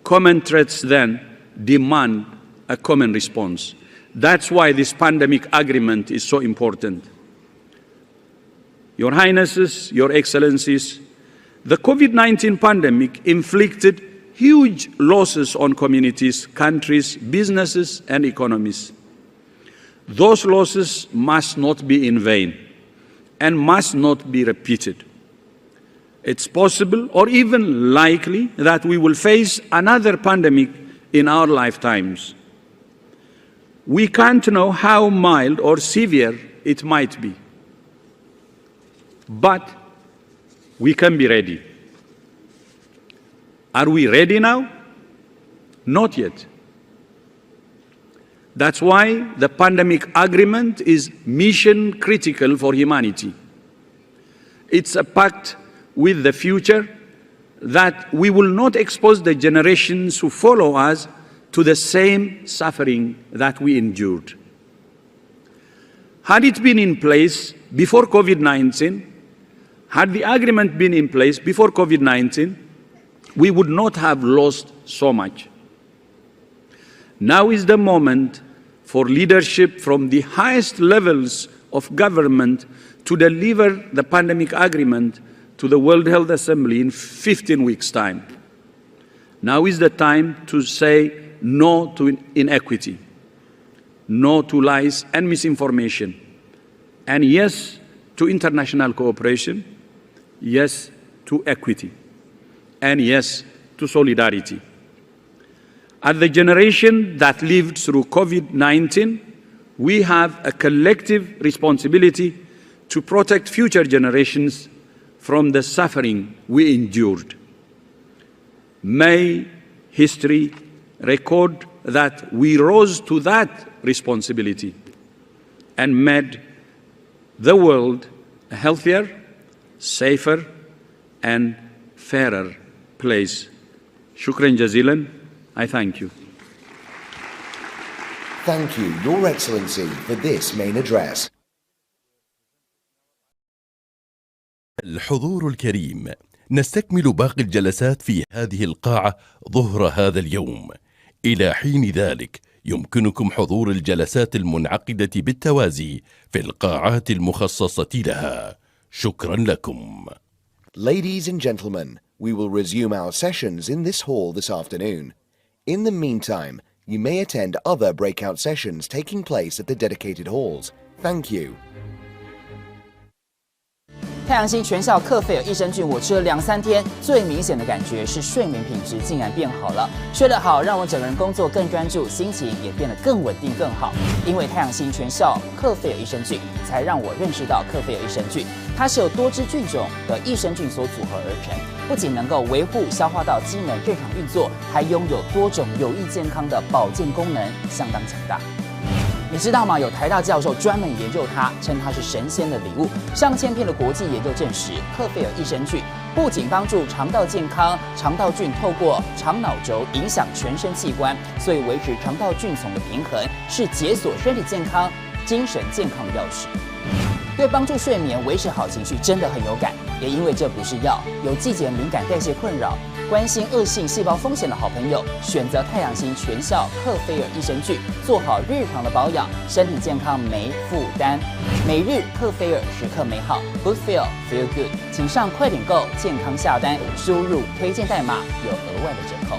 L: Common threats then demand a common response. That's why this pandemic agreement is so important. Your Highnesses, Your Excellencies, the COVID-19 pandemic inflicted huge losses on communities, countries, businesses, and economies. Those losses must not be in vain and must not be repeated. It's possible or even likely that we will face another pandemic in our lifetimes. We can't know how mild or severe it might be, but we can be ready. Are we ready now? Not yet. That's why the pandemic agreement is mission critical for humanity. It's a pact with the future that we will not expose the generations who follow us to the same suffering that we endured. Had it been in place before COVID-19, had the agreement been in place before COVID-19, we would not have lost so much. Now is the moment for leadership from the highest levels of government to deliver the pandemic agreement to the World Health Assembly in 15 weeks' time. Now is the time to say no to inequity, no to lies and misinformation, and yes to international cooperation, yes to equity, and yes to solidarity. As the generation that lived through COVID-19, we have a collective responsibility to protect future generations from the suffering we endured. May history record that we rose to that responsibility and made the world a healthier, safer, and fairer place. Shukran jazilan. I thank you.
C: Thank you, Your Excellency, for this main address.
I: الحضور الكريم، نستكمل باقي الجلسات في هذه القاعة ظهر هذا اليوم. إلى حين ذلك يمكنكم حضور الجلسات المنعقدة بالتوازي في القاعات المخصصة لها. شكرا لكم.
C: Ladies and gentlemen, we will resume our sessions in this hall this afternoon. In the meantime, you may attend other breakout sessions taking place at the dedicated halls. Thank you.
M: 太阳星全效克菲尔益生菌，我吃了2-3天，最明显的感觉是睡眠品质竟然变好了。睡得好，让我整个人工作更专注，心情也变得更稳定更好。因为太阳星全效克菲尔益生菌，才让我认识到克菲尔益生菌，它是由多支菌种的益生菌所组合而成，不仅能够维护消化道机能正常运作，还拥有多种有益健康的保健功能，相当强大。你知道吗？有台大教授专门研究它，称它是神仙的礼物。上千篇的国际研究证实，克菲尔益生菌不仅帮助肠道健康，肠道菌透过肠脑轴影响全身器官，所以维持肠道菌丛的平衡是解锁身体健康、精神健康的钥匙。对帮助睡眠、维持好情绪真的很有感，也因为这不是药，有季节敏感、代谢困扰、关心恶性细胞风险的好朋友，选择太阳星全效克菲尔益生菌，做好日常的保养，身体健康没负担。每日克菲尔，时刻美好 ，Good Feel Feel Good，请上快点购健康下单，输入推荐代码有额外的折扣。